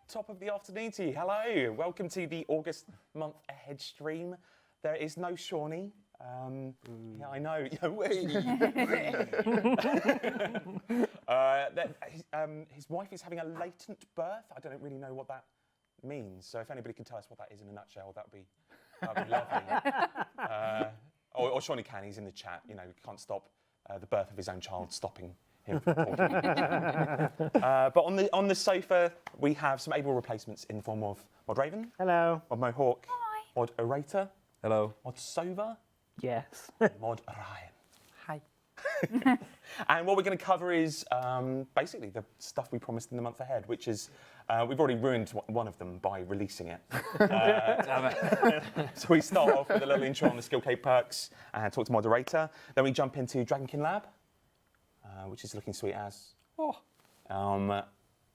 Top of the afternoon to you. Hello. Welcome to the August month ahead stream. There is no Shawnee. Yeah, I know. His wife is having a latent birth. I don't really know what that means. So if anybody can tell us what that is in a nutshell, that'd be lovely. Or Shawnee can. He's in the chat. You know, can't stop the birth of his own child stopping him from talking. But on the sofa, we have some able replacements in the form of Mod Raven. Hello. Mod Mohawk. Hi. Mod Orator. Hello. Mod Sova. Yes. Mod Ryan. Hi. And what we're going to cover is basically the stuff we promised in the month ahead, which is we've already ruined one of them by releasing it. So we start off with a little intro on the Skillcape Perks and talk to Moderator. Then we jump into Dragonkin Lab, which is looking sweet as. Oh.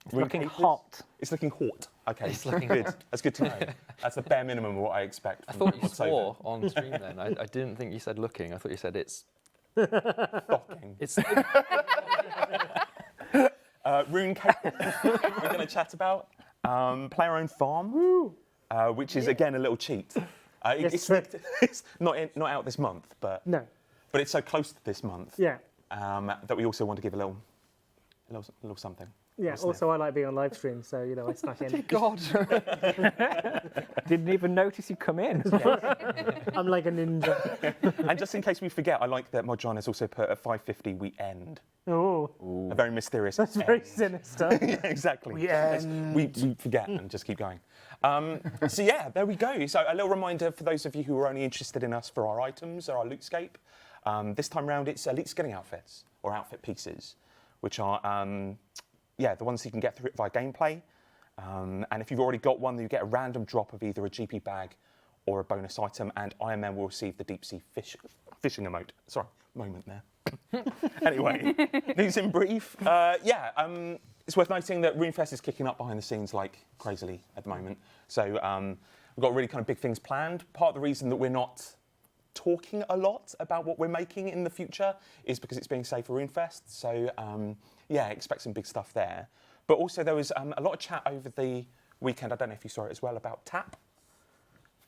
It's looking hot. It's looking hot. Okay, It's looking good. That's good to know. That's the bare minimum of what I expect. I thought you swore on stream then. I didn't think you said looking. I thought you said it's... Stocking. It's Rune Capers, we're going to chat about. Player-owned farm, which is again a little cheat. It's not out this month, but it's so close to this month. Yeah. That we also want to give a little something. Yeah. Also, I like being on live stream, so you know I snuck in. God. Didn't even notice you come in. I'm like a ninja. And just in case we forget, I like that Modjon has also put at 5:50 we end. Oh. A very mysterious. That's end. very sinister. Yeah, exactly. We end. We forget and just keep going. So yeah, there we go. So a little reminder for those of you who are only interested in us for our items or our LootScape. This time round, it's elite skilling outfits or outfit pieces, which are the ones you can get through it via gameplay. And if you've already got one, you get a random drop of either a GP bag or a bonus item, and Iron Man will receive the deep sea fishing emote. Sorry, moment there. Anyway, news in brief. It's worth noting that RuneFest is kicking up behind the scenes like crazily at the moment. So we've got really kind of big things planned. Part of the reason that we're not talking a lot about what we're making in the future is because it's being saved for RuneFest. So expect some big stuff there. But also there was a lot of chat over the weekend. I don't know if you saw it as well about TAP.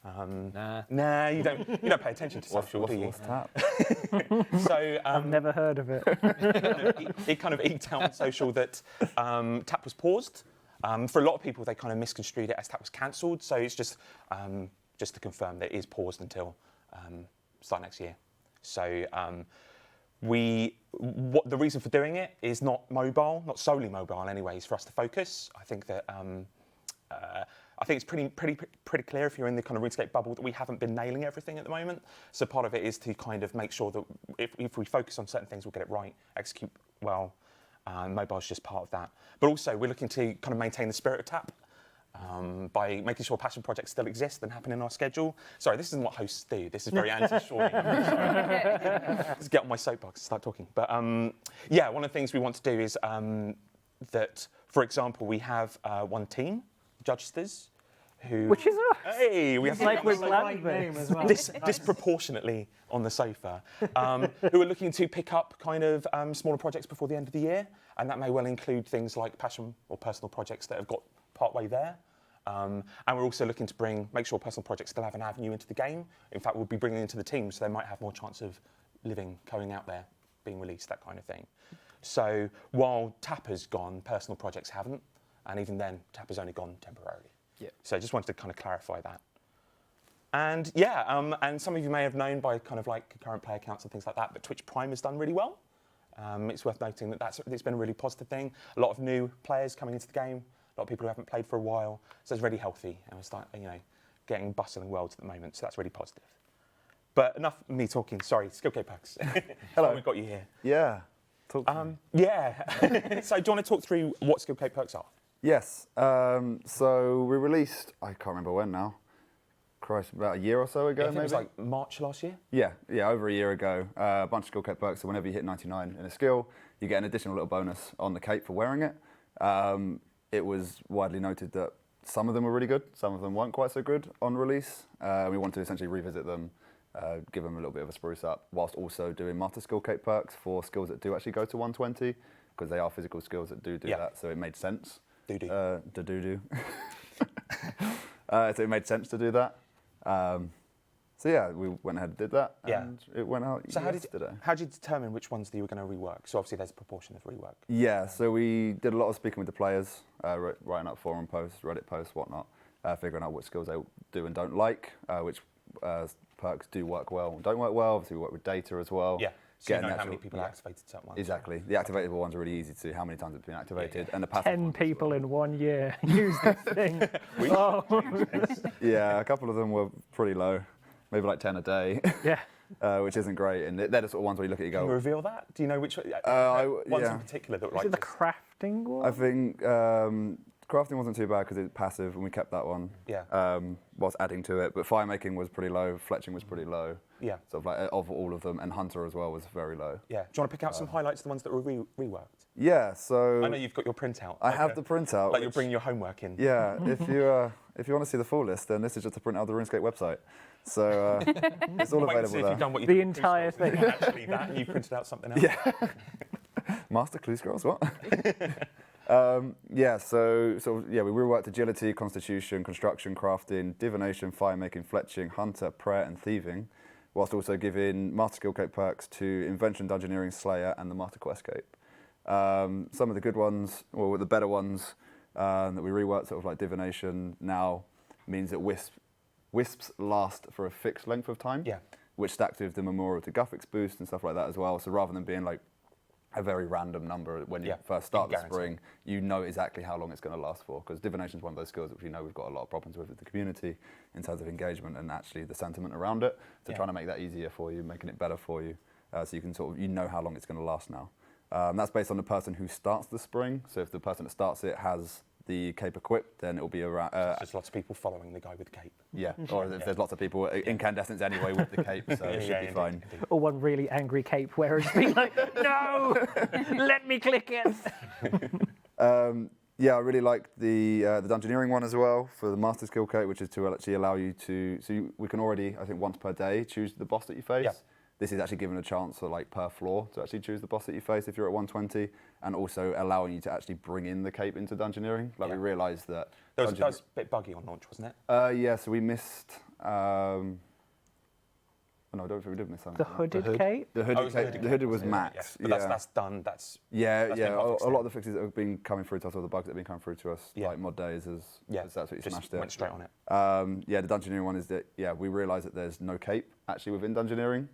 Nah, you don't pay attention to social, do you? What's TAP? So I've never heard of it. it kind of eked out on social that TAP was paused. For a lot of people, they kind of misconstrued it as TAP was cancelled. So it's just to confirm that it is paused until start next year. So the reason for doing it is not solely mobile anyways, for us to focus. I think that I think it's pretty clear if you're in the kind of RuneScape bubble that we haven't been nailing everything at the moment. So part of it is to kind of make sure that if we focus on certain things, we'll get it right, execute well. Mobile's just part of that. But also we're looking to kind of maintain the spirit of TAP. By making sure passion projects still exist and happen in our schedule. Sorry, this isn't what hosts do. This is very anti-Shawnee. Let's get on my soapbox and start talking. But one of the things we want to do is that, for example, we have one team, Judgesters, who... Which is us. Hey, we have like we're Right name as well. disproportionately on the sofa, who are looking to pick up kind of smaller projects before the end of the year. And that may well include things like passion or personal projects that have got partway there. And we're also looking to make sure personal projects still have an avenue into the game. In fact, we'll be bringing into the team, so they might have more chance of going out there, being released, that kind of thing. So while TAP has gone, personal projects haven't. And even then, TAP has only gone temporarily. Yeah. So I just wanted to kind of clarify that. And and some of you may have known by kind of like current player counts and things like that, but Twitch Prime has done really well. It's worth noting that it's been a really positive thing. A lot of new players coming into the game, a lot of people who haven't played for a while, so it's really healthy, and we're starting, getting bustling worlds at the moment, so that's really positive. But enough of me talking. Sorry, Skillcape Perks. Hello, we've got you here. Yeah. Talk to me. Yeah. So do you want to talk through what Skillcape Perks are? Yes. So we released, I can't remember when now. Christ, about a year or so ago, I think maybe? it was like March last year. Yeah, over a year ago. A bunch of skill cape perks, so whenever you hit 99 in a skill, you get an additional little bonus on the cape for wearing it. It was widely noted that some of them were really good, some of them weren't quite so good on release. We wanted to essentially revisit them, give them a little bit of a spruce up, whilst also doing Master Skillcape Perks for skills that do actually go to 120, because they are physical skills that do that, so it made sense doo-doo. So it made sense to do that. So yeah, we went ahead and did that, and it went out yesterday. How did you determine which ones that you were going to rework? So obviously there's a proportion of rework. Yeah, so we did a lot of speaking with the players, writing up forum posts, Reddit posts, whatnot, figuring out what skills they do and don't like, which perks do work well and don't work well. Obviously we work with data as well. Yeah, so you know how many people activated certain ones. Exactly. The activatable ones are really easy to see how many times it's been activated. And the passive 10 ones as people well. in 1 year use this thing. Yeah, a couple of them were pretty low. Maybe like 10 a day. Yeah. Which isn't great. And they're the sort of ones where you look at it and Can go... you reveal that? Do you know which ones in particular that were Is like it the crafting one? I think crafting wasn't too bad because it's passive and we kept that one. Yeah. Whilst adding to it. But fire making was pretty low, fletching was pretty low. Yeah. Sort of like of all of them. And hunter as well was very low. Yeah. Do you want to pick out some highlights of the ones that were reworked? Yeah, so... I know you've got your printout. I have the printout. Like you're bringing your homework in. Yeah, if you want to see the full list, then this is just a print out of the RuneScape website. So it's all Wait and see available if there. you've done what you The did with entire Clue Scrolls. thing. Actually that, and you printed out something else. Yeah. Master Clue Scrolls, what? Yeah, so we reworked agility, constitution, construction, crafting, divination, fire making, fletching, hunter, prayer, and thieving, whilst also giving Master Skillcape Perks to Invention, Dungeoneering, Slayer, and the Master Questcape. Some of the good ones, or the better ones that we reworked, sort of like divination now, means that wisps last for a fixed length of time, which stacks with the Memorial to Guffix boost and stuff like that as well. So rather than being like a very random number when you first start the spring, you know exactly how long it's going to last for. Because divination is one of those skills which we know we've got a lot of problems with the community in terms of engagement and actually the sentiment around it. So trying to make that easier for you, making it better for you, so you can you know how long it's going to last now. That's based on the person who starts the spring. So if the person that starts it has the cape equipped, then it'll be around... there's lots of people following the guy with the cape. Yeah, or if there's lots of people incandescents anyway with the cape, so it should be fine. Indeed. Or one really angry cape wearer's being like, no, let me click it. Yeah, I really like the Dungeoneering one as well for the Master Skillcape, which is to actually allow you to... we can already, I think, once per day choose the boss that you face. Yeah. This is actually given a chance for like per floor to actually choose the boss that you face if you're at 120, and also allowing you to actually bring in the cape into Dungeoneering. Like we realised that... That was a bit buggy on launch, wasn't it? Yeah, so we missed... no, I don't think we did miss something. The hooded cape? The hooded was max. But that's done. That's a been lot fixed of the fixes that have been coming through to us, or the bugs that have been coming through to us, like mod days, has absolutely just smashed it. went straight on it. The Dungeoneering one is that we realised that there's no cape actually within Dungeoneering,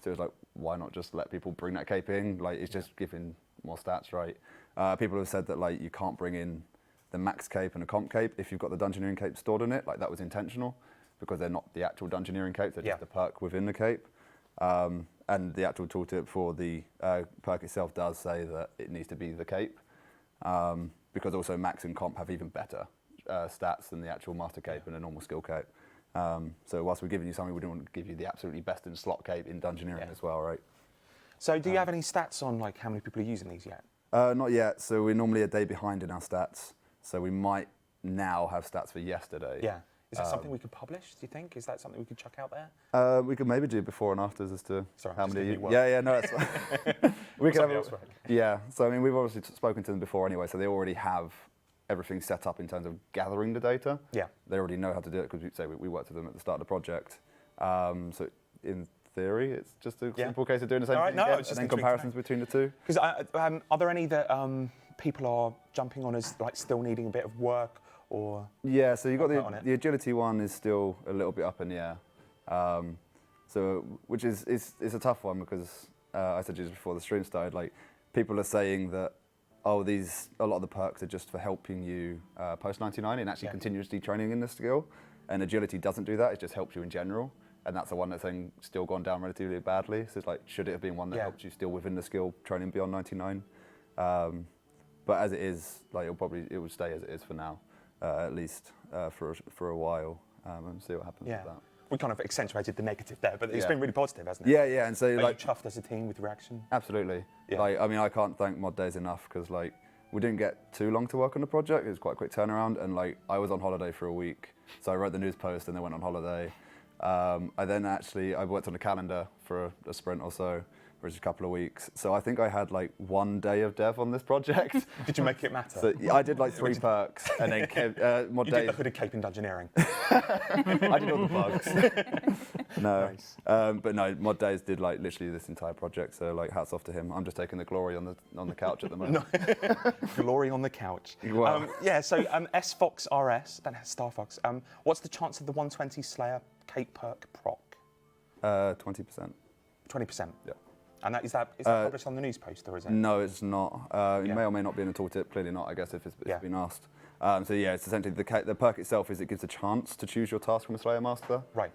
so it was like, why not just let people bring that cape in? Like it's just giving more stats, right? People have said that like you can't bring in the max cape and a comp cape if you've got the Dungeoneering cape stored in it. Like that was intentional because they're not the actual Dungeoneering cape; they're just a perk within the cape. And the actual tooltip for the perk itself does say that it needs to be the cape, because also max and comp have even better stats than the actual master cape and a normal skill cape. So whilst we're giving you something, we don't want to give you the absolutely best in slot cape in Dungeoneering as well, right? So do you have any stats on like how many people are using these yet? Not yet. So we're normally a day behind in our stats. So we might now have stats for yesterday. Yeah. Is that something we could publish, do you think? Is that something we could chuck out there? We could maybe do before and afters as to how many. No, that's fine. we could have. Yeah, so I mean, we've obviously spoken to them before anyway, so they already have everything set up in terms of gathering the data. Yeah. They already know how to do it because we worked with them at the start of the project. So in theory, it's just a simple case of doing the same thing again, and then comparisons between the two. Because are there any that people are jumping on as like still needing a bit of work? Or yeah, so you've got the agility one is still a little bit up in the air, so which is a tough one because I said just before the stream started, like people are saying that a lot of the perks are just for helping you post 99 and actually continuously training in the skill, and agility doesn't do that. It just helps you in general, and that's the one that's still gone down relatively badly. So it's like, should it have been one that helped you still within the skill training beyond 99? But as it is, like it will stay as it is for now. At least for a while, and see what happens with that. We kind of accentuated the negative there, but it's been really positive, hasn't it? Yeah, and so Are you chuffed as a team with the reaction? Absolutely. Yeah. Like, I mean, I can't thank Mod Days enough because like we didn't get too long to work on the project. It was quite a quick turnaround, and like I was on holiday for a week, so I wrote the news post and then went on holiday. I worked on the calendar for a sprint or so which is a couple of weeks. So I think I had like 1 day of dev on this project. Did you make it matter? So I did like 3 perks, and then mod you days. did the hooded cape in dungeoneering. I did all the bugs. No, Nice. but no, mod days did like literally this entire project. So like hats off to him. I'm just taking the glory on the couch at the moment. Glory on the couch. Wow. Yeah, so SFox RS, then Star Fox. What's the chance of the 120 Slayer Cape Perk proc? 20%. 20%. Yeah. And is that published on the news post, or is it? No, it's not. It Yeah. may or may not be in the tooltip. Clearly not, I guess, if it's Yeah. been asked. So yeah, it's essentially the perk itself is it gives a chance to choose your task from a Slayer Master. Right.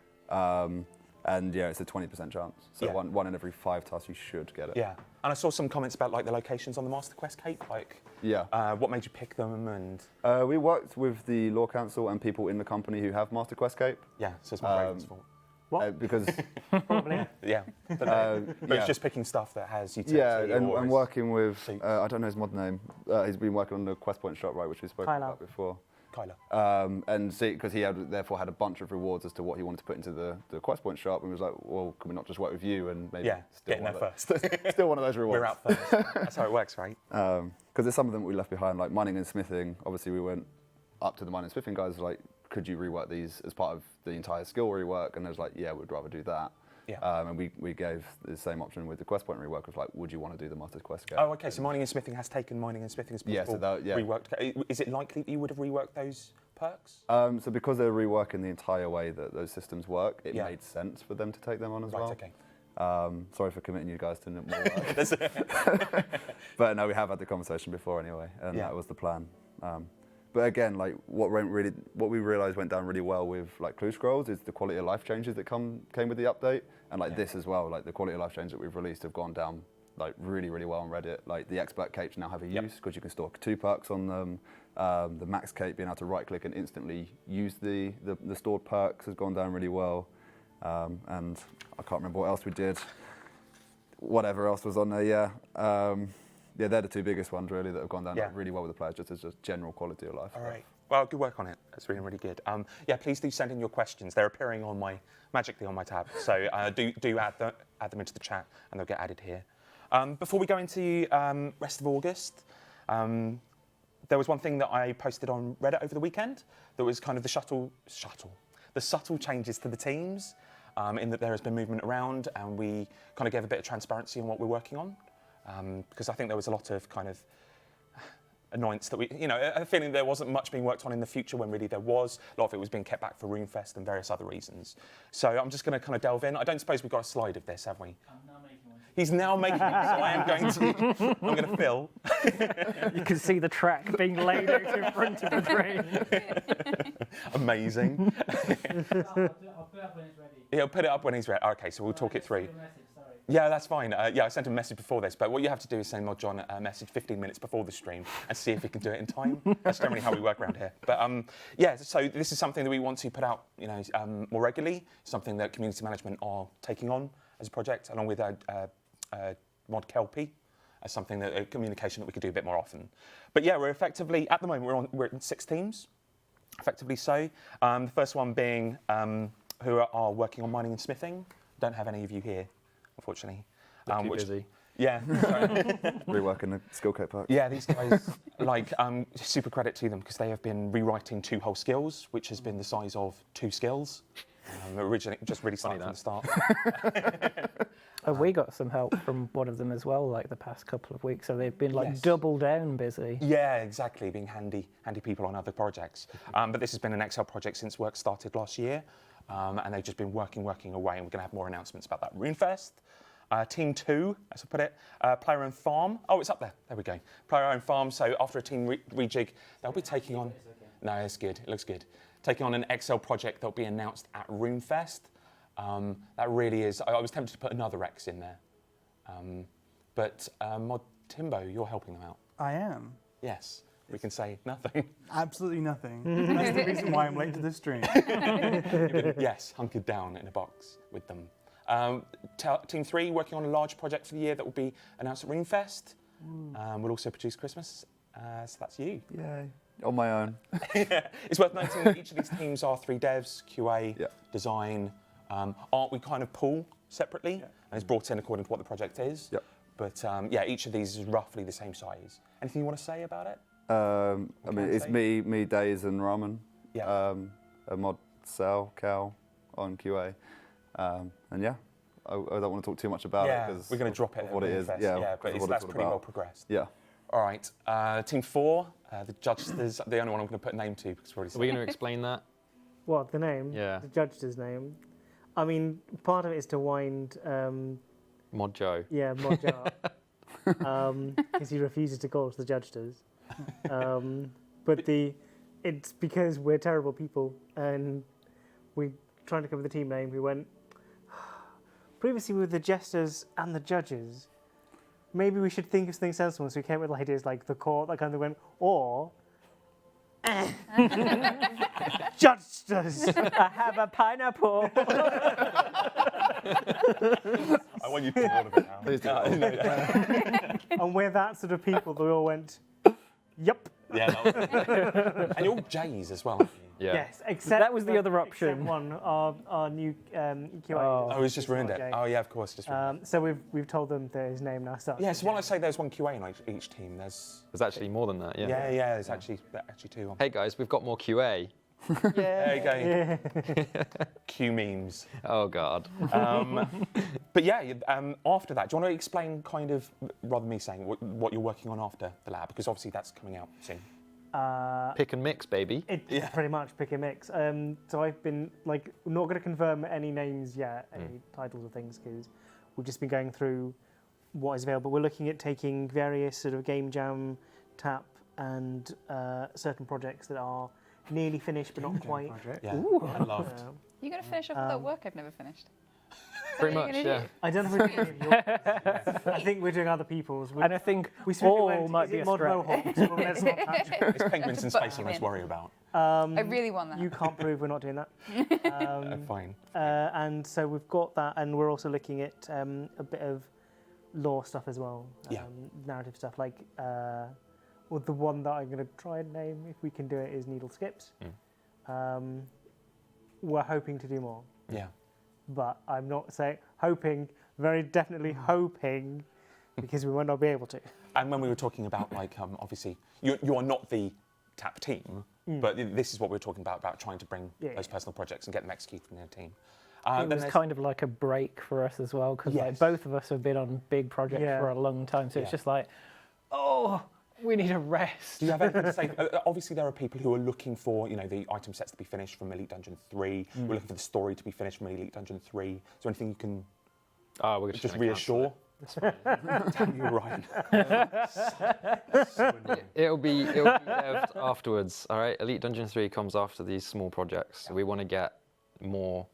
And yeah, it's a 20% chance. So Yeah. one in every 5 tasks you should get it. Yeah. And I saw some comments about like the locations on the Master Quest Cape, like Yeah. what made you pick them, and We worked with the Law Council and people in the company who have Master Quest Cape. yeah, so it's my Raven's fault. What? Because Probably. Yeah. But yeah. it's just picking stuff that has utility. Yeah, and or is- working with, Seats. I don't know his mod name. He's been working on the Quest Point shop, right, which we spoke Kylo. about before. Kyler. And see, because he therefore had a bunch of rewards as to what he wanted to put into the Quest Point shop, and was like, well, can we not just work with you and maybe Yeah, still getting there one of first. still one of those rewards. We're out first. That's how it works, right? Because there's some of them we left behind, like mining and smithing. Obviously, we went up to the mining and smithing guys, like, could you rework these as part of the entire skill rework? And they was like, yeah, we'd rather do that. Yeah. And we gave the same option with the Quest Point rework of like, would you want to do the Master Quest game? Oh, okay. So mining and smithing has taken mining and smithing as Yeah, so possible that- yeah. reworked. Is it likely that you would have reworked those perks? So because they're reworking the entire way that those systems work, it Yeah. made sense for them to take them on as Right. well. Okay. Sorry for committing you guys to more work. But no, we have had the conversation before anyway, and Yeah. that was the plan. But again, like what we realised went down really well with like Clue Scrolls is the quality of life changes that came with the update, and like this as well. Like the quality of life changes that we've released have gone down like really well on Reddit. Like the expert capes now have a use because you can store 2 perks on them. The max cape being able to right click and instantly use the stored perks has gone down really well. And I can't remember what else we did. Whatever else was on there, yeah. Yeah, they're the 2 biggest ones really that have gone down Yeah. like, really well with the players, just as just general quality of life. All right. Well, good work on it. That's really good. Yeah, please do send in your questions. They're appearing magically on my tab. So do add them into the chat, and they'll get added here. Before we go into rest of August, there was one thing that I posted on Reddit over the weekend that was kind of the subtle changes to the teams, in that there has been movement around, and we kind of gave a bit of transparency on what we're working on, because I think there was a lot of kind of annoyance that a feeling there wasn't much being worked on in the future when really there was. A lot of it was being kept back for RuneFest and various other reasons. So I'm just going to kind of delve in. I don't suppose we've got a slide of this, have we? I'm now making one. He's now making it, so I'm going to fill. You can see the track being laid out in front of the train. Amazing. I'll put it up when it's ready. He'll put it up when he's ready. Okay, so we'll talk it through. Your message, sorry. Yeah, that's fine. Yeah, I sent him a message before this, but what you have to do is send Mod John a message 15 minutes before the stream and see if he can do it in time. That's generally how we work around here. But yeah, so this is something that we want to put out, more regularly. Something that community management are taking on as a project, along with Mod Kelpie, as something that communication that we could do a bit more often. But yeah, we're effectively at the moment we're in 6 teams, effectively so. The first one being who are working on mining and smithing. Don't have any of you here, unfortunately. They're too busy. Yeah. Sorry. Reworking the Skillcapes perks. Yeah, these guys, super credit to them because they have been rewriting 2 whole skills, which has been the size of 2 skills. Originally, just really starting from the start. We got some help from one of them as well, like the past couple of weeks. So they've been like Yes. double down busy. Yeah, exactly, being handy people on other projects. But this has been an Excel project since work started last year, and they've just been working away, and we're going to have more announcements about that. RuneFest. Team 2, as I put it, player-owned farm. Oh, it's up there. There we go. Player-owned farm. So after a team rejig, they'll be taking on. No, it's good. It looks good. Taking on an Excel project that'll be announced at RuneFest. That really is. I was tempted to put another X in there, but Mod Timbo, you're helping them out. I am. Yes, we can say nothing. Absolutely nothing. That's the reason why I'm late to this stream. Yes, hunkered down in a box with them. Team 3 working on a large project for the year that will be announced at RuneFest. We'll also produce Christmas. So that's you. Yay. On my own. It's worth noting that each of these teams are 3 devs, QA, Yeah. design, art. We kind of pull separately and is brought in according to what the project is. Yep. But yeah, each of these is roughly the same size. Anything you want to say about it? I mean, can I it's say? me, Days, and Ramen. Yeah. A mod Cal on QA, and yeah, I don't want to talk too much about it because we're going to drop it. what it is. Fest. Yeah, but what that's it's all pretty well about. progressed. Yeah. All right, Team 4, the judges, the only one I'm going to put a name to because we're already Are we going to explain that? What, the name? Yeah. The judge's name? I mean, part of it is to wind, Mod Joe. Mod up. Because he refuses to call us the judge does. But it's because we're terrible people and we trying to come up with a team name. We went, previously we were the jesters and the judges. Maybe we should think of something sensible. So we came up with ideas like the court, that kind of went, or judgesters. I have a pineapple. I want you to do all of it now. Please do. And we're that sort of people that we all went, yup. Yeah, and you're all J's as well, aren't you? Yeah. Yes, except That was the other option. Except one, our new QA. Oh, he's just ruined it. Jay. Oh, yeah, of course. Just ruined it. So we've told them that his name now starts. Yeah, so when I say there's one QA in each team, there's... There's actually more than that, yeah. Yeah, there's actually two. Hey guys, we've got more QA. There you go. Q memes. Oh God. But yeah, after that, do you want to explain kind of, rather than me saying, what you're working on after the lab? Because obviously that's coming out soon. Pick and mix, baby. It's pretty much pick and mix. So I've been not going to confirm any names yet, any titles or things, because we've just been going through what is available. We're looking at taking various sort of game jam, tap, and certain projects that are nearly finished but not quite. Yeah, I loved. You're going to finish off with that work I've never finished. Pretty What are much, you gonna yeah. do? I don't know if we're doing any of yours. I think we're doing other people's. And I think We specifically all went, might is be it a mod stretch. Mohawks? Well, let's not touch it. It's penguins in space I must worry about. I really want that. You can't prove we're not doing that. Fine. And so we've got that, and we're also looking at a bit of lore stuff as well, Yeah. narrative stuff. Like, well, the one that I'm going to try and name, if we can do it, is Needle Skips. We're hoping to do more, Yeah. but I'm not saying hoping, very definitely hoping, because we might not be able to. And when we were talking about, like, obviously, you are not the tap team, but this is what we were talking about trying to bring those personal projects and get them executed in a team. It was kind of like a break for us as well, because like both of us have been on big projects for a long time, so it's just like, oh, we need a rest. Do you have anything to say? Obviously, there are people who are looking for, the item sets to be finished from Elite Dungeon 3. We're looking for the story to be finished from Elite Dungeon 3. Is there anything you can We're just gonna cancel reassure? Damn you, Ryan. It'll be devved afterwards. All right, Elite Dungeon 3 comes after these small projects. So we want to get more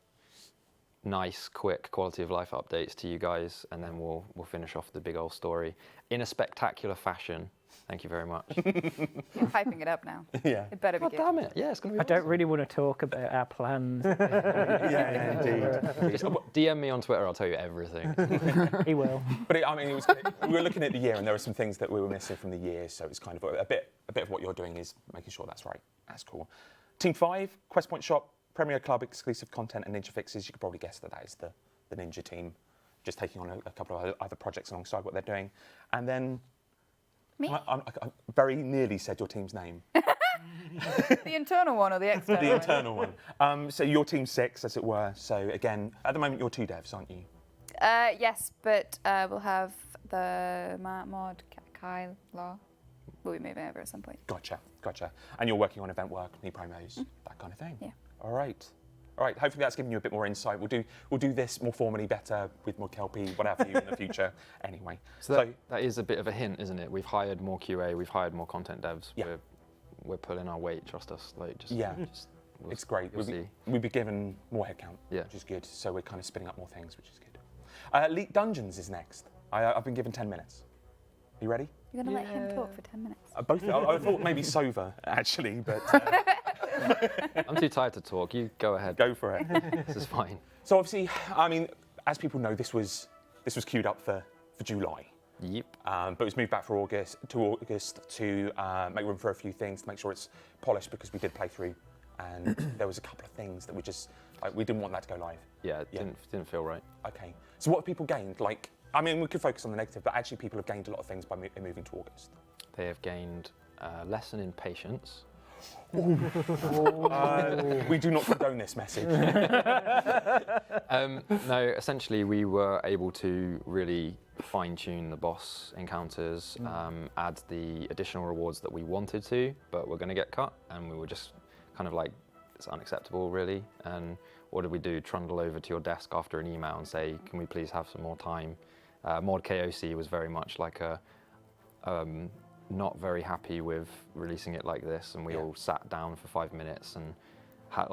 nice, quick quality of life updates to you guys, and then we'll finish off the big old story in a spectacular fashion. Thank you very much. You're hyping it up now. Yeah. It better be God good. damn it! Yeah, it's gonna be. I don't really want to talk about our plans. Yeah, indeed. DM me on Twitter. I'll tell you everything. He will. But we were looking at the year, and there were some things that we were missing from the year. So it's kind of a bit of what you're doing is making sure that's right. That's cool. Team 5, Quest Point Shop, Premier Club, exclusive content, and Ninja Fixes. You could probably guess that is the Ninja team, just taking on a couple of other projects alongside what they're doing. And then Me? I very nearly said your team's name. The internal one or the external The one? internal one. So your team 6, as it were. So again, at the moment you're 2 devs, aren't you? Yes, but we'll have the mod Kyle Law. We'll be moving over at some point. Gotcha. And you're working on event work, new promos, that kind of thing. Yeah. All right. Hopefully that's given you a bit more insight. We'll do this more formally, better with more Kelpie, whatever you in the future. Anyway. So that is a bit of a hint, isn't it? We've hired more QA. We've hired more content devs. Yeah. We're pulling our weight. Trust us. It's great. You'll see. We'll be given more headcount, Yeah. which is good. So we're kind of spinning up more things, which is good. Elite Dungeons is next. I've been given 10 minutes. Are you ready? You're going to let him talk for 10 minutes? Both. I thought maybe Sova, actually, but I'm too tired to talk. You go ahead. go for it. This is fine. So obviously, as people know, this was queued up for July. Yep. But it was moved back for August to make room for a few things, to make sure it's polished, because we did play through and there was a couple of things that we just we didn't want that to go live. Yeah, it didn't feel right. Okay. So what have people gained? Like, I mean, we could focus on the negative, but actually people have gained a lot of things by moving to August. They have gained a lesson in patience. We do not condone this message. No, essentially we were able to really fine-tune the boss encounters, add the additional rewards that we wanted to, but we're going to get cut, and we were just kind of like, it's unacceptable really. And what did we do? Trundle over to your desk after an email and say, can we please have some more time? Mod KOC was very much like a not very happy with releasing it like this, and we all sat down for 5 minutes and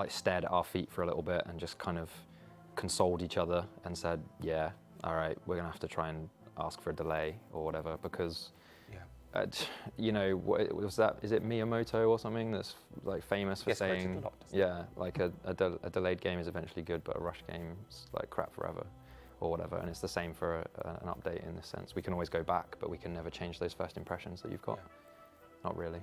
stared at our feet for a little bit and just kind of consoled each other and said, yeah, all right, we're gonna have to try and ask for a delay or whatever, because you know, what was that? Is it Miyamoto or something that's like famous for saying, like a delayed game is eventually good, but a rushed game is like crap forever, or whatever. And it's the same for an update in this sense. We can always go back, but we can never change those first impressions that you've got. Not really.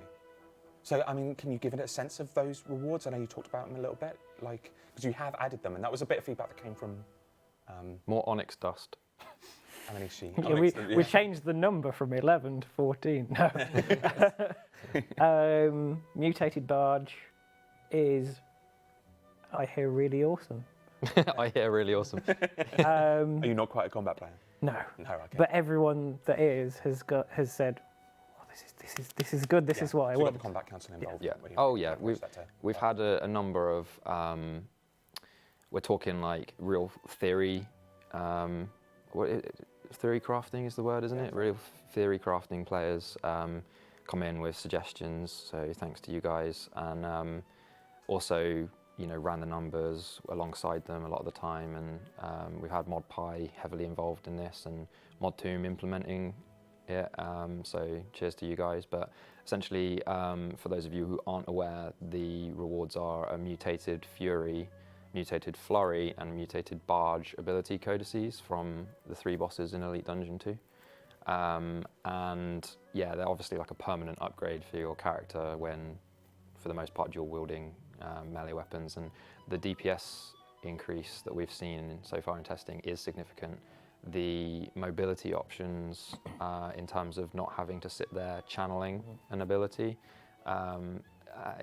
So, I mean, can you give it a sense of those rewards? I know you talked about them a little bit, like, because you have added them, and that was a bit of feedback that came from... more onyx dust. How many sheep? We changed the number from 11 to 14. No. Mutated barge is, I hear, really awesome. I hear really awesome. Are you not quite a combat player? No. No, okay. But everyone that is has said, oh, this is good. This is what I so want. You got the combat council involved. Yeah. Oh yeah. We've had a number of. We're talking like real theory. Theory crafting is the word, isn't it? Real theory crafting players come in with suggestions. So thanks to you guys, and also, you know, ran the numbers alongside them a lot of the time, and we've had Mod Pi heavily involved in this, and Mod Tomb implementing it. So cheers to you guys. But essentially, for those of you who aren't aware, the rewards are a mutated Fury, mutated Flurry, and mutated Barge ability codices from the 3 bosses in Elite Dungeon 2. And yeah, they're obviously like a permanent upgrade for your character when, for the most part, dual wielding melee weapons. And the DPS increase that we've seen so far in testing is significant. The mobility options in terms of not having to sit there channeling an ability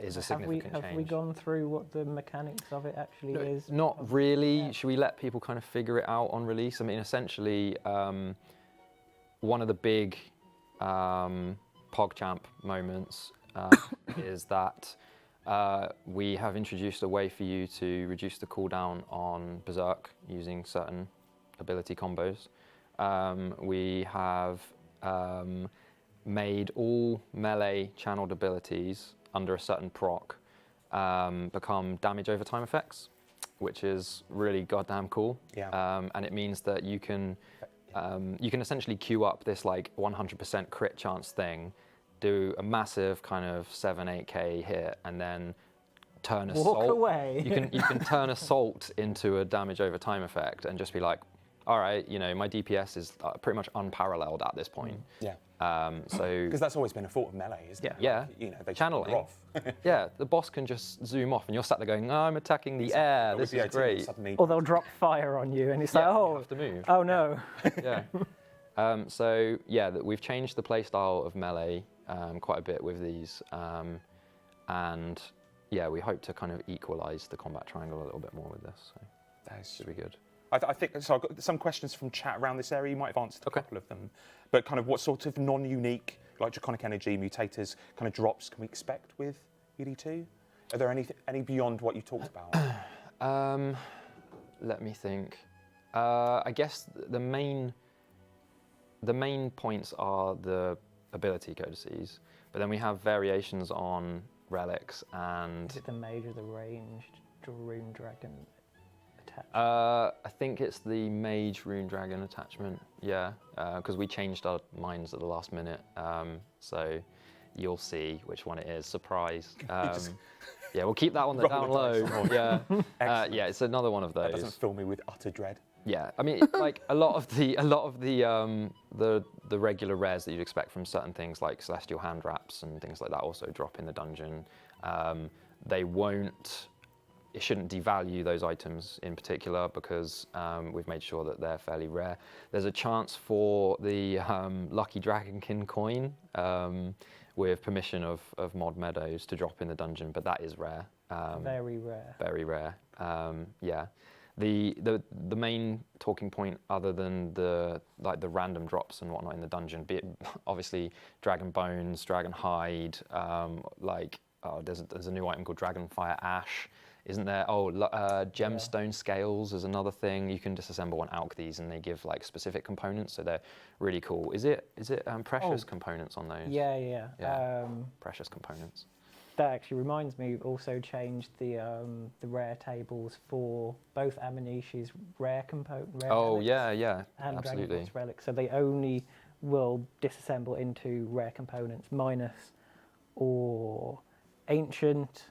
is a significant change. Have we gone through what the mechanics of it actually is? Not really. Yeah. Should we let people kind of figure it out on release? I mean, essentially, one of the big PogChamp moments is that we have introduced a way for you to reduce the cooldown on Berserk using certain ability combos. We have made all melee channeled abilities under a certain proc become damage over time effects, which is really goddamn cool. Yeah. And it means that you can essentially queue up this like 100% crit chance thing, do a massive kind of 7-8k hit, and then turn assault. Walk away. You can turn assault into a damage over time effect and just be like, all right, you know, my DPS is pretty much unparalleled at this point. Yeah. So because that's always been a fault of melee, isn't it? Yeah. Like, you know, they channeling off. Yeah, the boss can just zoom off, and you're sat there going, oh, I'm attacking the air. This is great. Or they'll drop fire on you, and it's like, oh, you have to move. Oh no. Yeah. So yeah, we've changed the playstyle of melee quite a bit with these, and yeah, we hope to kind of equalise the combat triangle a little bit more with this. So that should be good. I think so. I've got some questions from chat around this area. You might have answered a couple of them, but kind of what sort of non-unique, like draconic energy mutators, kind of drops can we expect with ED2? Are there any beyond what you talked about? Let me think. I guess the main points are the ability codices, but then we have variations on relics and. Is it the mage or the ranged rune dragon? I think it's the Mage Rune Dragon attachment, yeah, because we changed our minds at the last minute, so you'll see which one it is. Surprise. Yeah, we'll keep that one down low. Yeah, yeah, it's another one of those. That doesn't fill me with utter dread. Yeah, I mean, like a lot of the regular rares that you'd expect from certain things like celestial hand wraps and things like that also drop in the dungeon. they won't. It shouldn't devalue those items in particular because we've made sure that they're fairly rare. There's a chance for the lucky Dragonkin coin with permission of Mod Meadows to drop in the dungeon, but that is rare. Very rare. Very rare. Yeah. The main talking point, other than the random drops and whatnot in the dungeon, be it obviously dragon bones, dragon hide, there's a new item called Dragonfire Ash. Isn't there? Oh, gemstone scales is another thing. You can disassemble and alch these, and they give like specific components, so they're really cool. Is it precious components on those? Yeah. Precious components. That actually reminds me. We've also changed the rare tables for both Amanishi's rare component. Oh yeah, and absolutely. Dragon's relic, so they only will disassemble into rare components, minus or ancient,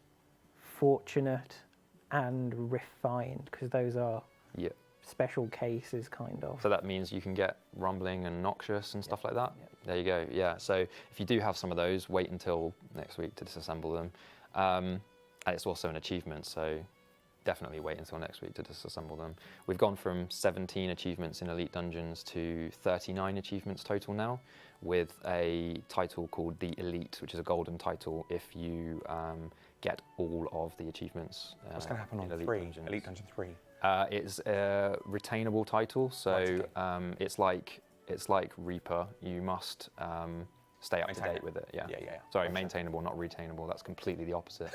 fortunate, and refined, because those are special cases, kind of. So that means you can get rumbling and noxious and stuff like that? There you go, yeah. So if you do have some of those, wait until next week to disassemble them. And it's also an achievement, so definitely wait until next week to disassemble them. We've gone from 17 achievements in Elite Dungeons to 39 achievements total now, with a title called the Elite, which is a golden title if you get all of the achievements. What's going to happen on Elite Dungeon 3? It's a retainable title, so it's like Reaper. You must stay up to date with it. Yeah. Sorry, maintainable, not retainable. That's completely the opposite.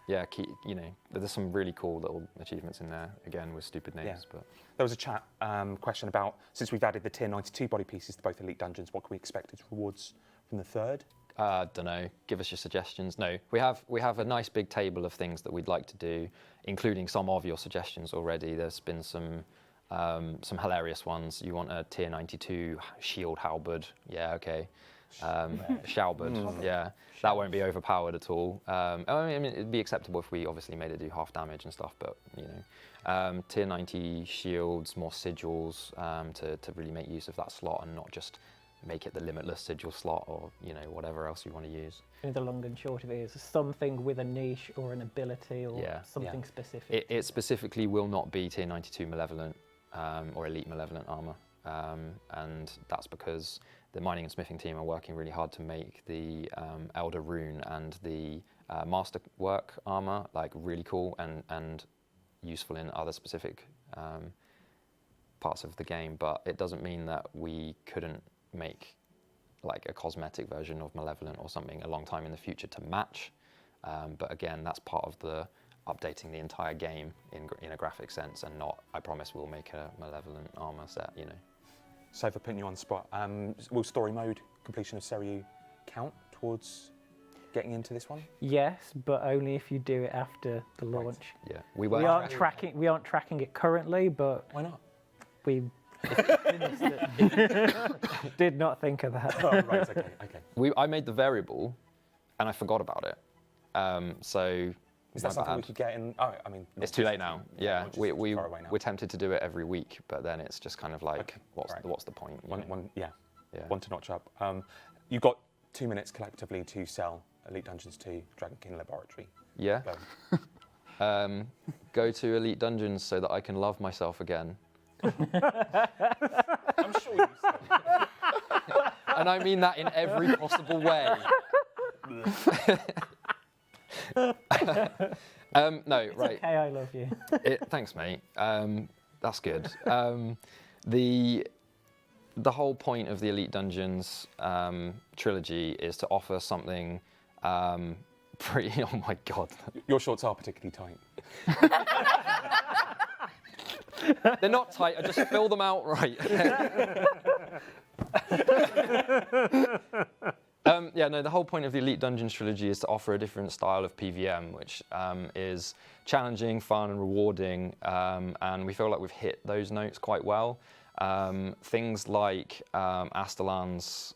There's some really cool little achievements in there, again, with stupid names. But there was a chat question about, since we've added the tier 92 body pieces to both Elite Dungeons, what can we expect as rewards from the third? Don't know. Give us your suggestions. No, we have a nice big table of things that we'd like to do, including some of your suggestions already. There's been some hilarious ones. You want a tier 92 shield halberd? Yeah, okay. Halberd, yeah. That won't be overpowered at all. I mean, it'd be acceptable if we obviously made it do half damage and stuff, but tier 90 shields, more sigils to really make use of that slot and not just make it the limitless sigil slot or whatever else you want to use. The long and short of it is something with a niche or an ability or something specific. It specifically will not be tier 92 malevolent or elite malevolent armor, and that's because the mining and smithing team are working really hard to make the Elder Rune and the Master Work armor really cool and useful in other specific parts of the game. But it doesn't mean that we couldn't make a cosmetic version of Malevolent or something a long time in the future to match. But again, that's part of the updating the entire game in a graphic sense, and not, I promise we'll make a Malevolent armor set, So for putting you on the spot, will story mode completion of Seiryu count towards getting into this one? Yes, but only if you do it after the launch. Yeah, we aren't tracking it currently, but why not? We did not think of that. Oh, right, okay. I made the variable, and I forgot about it. So is that something we could get in? Oh, I mean, it's too late now. Yeah, we're tempted to do it every week, but then it's just kind of like, what's the point? One to notch up. You've got 2 minutes collectively to sell Elite Dungeons 2, Dragonkin Laboratory. Yeah. Go to Elite Dungeons so that I can love myself again. I'm sure you said. And I mean that in every possible way. No, right. Okay, I love you. Thanks, mate. That's good. The whole point of the Elite Dungeons trilogy is to offer something pretty. Oh my god. Your shorts are particularly tight. They're not tight. I just fill them out right. The whole point of the Elite Dungeons trilogy is to offer a different style of PVM, which is challenging, fun, and rewarding, and we feel like we've hit those notes quite well. Things like Astalan's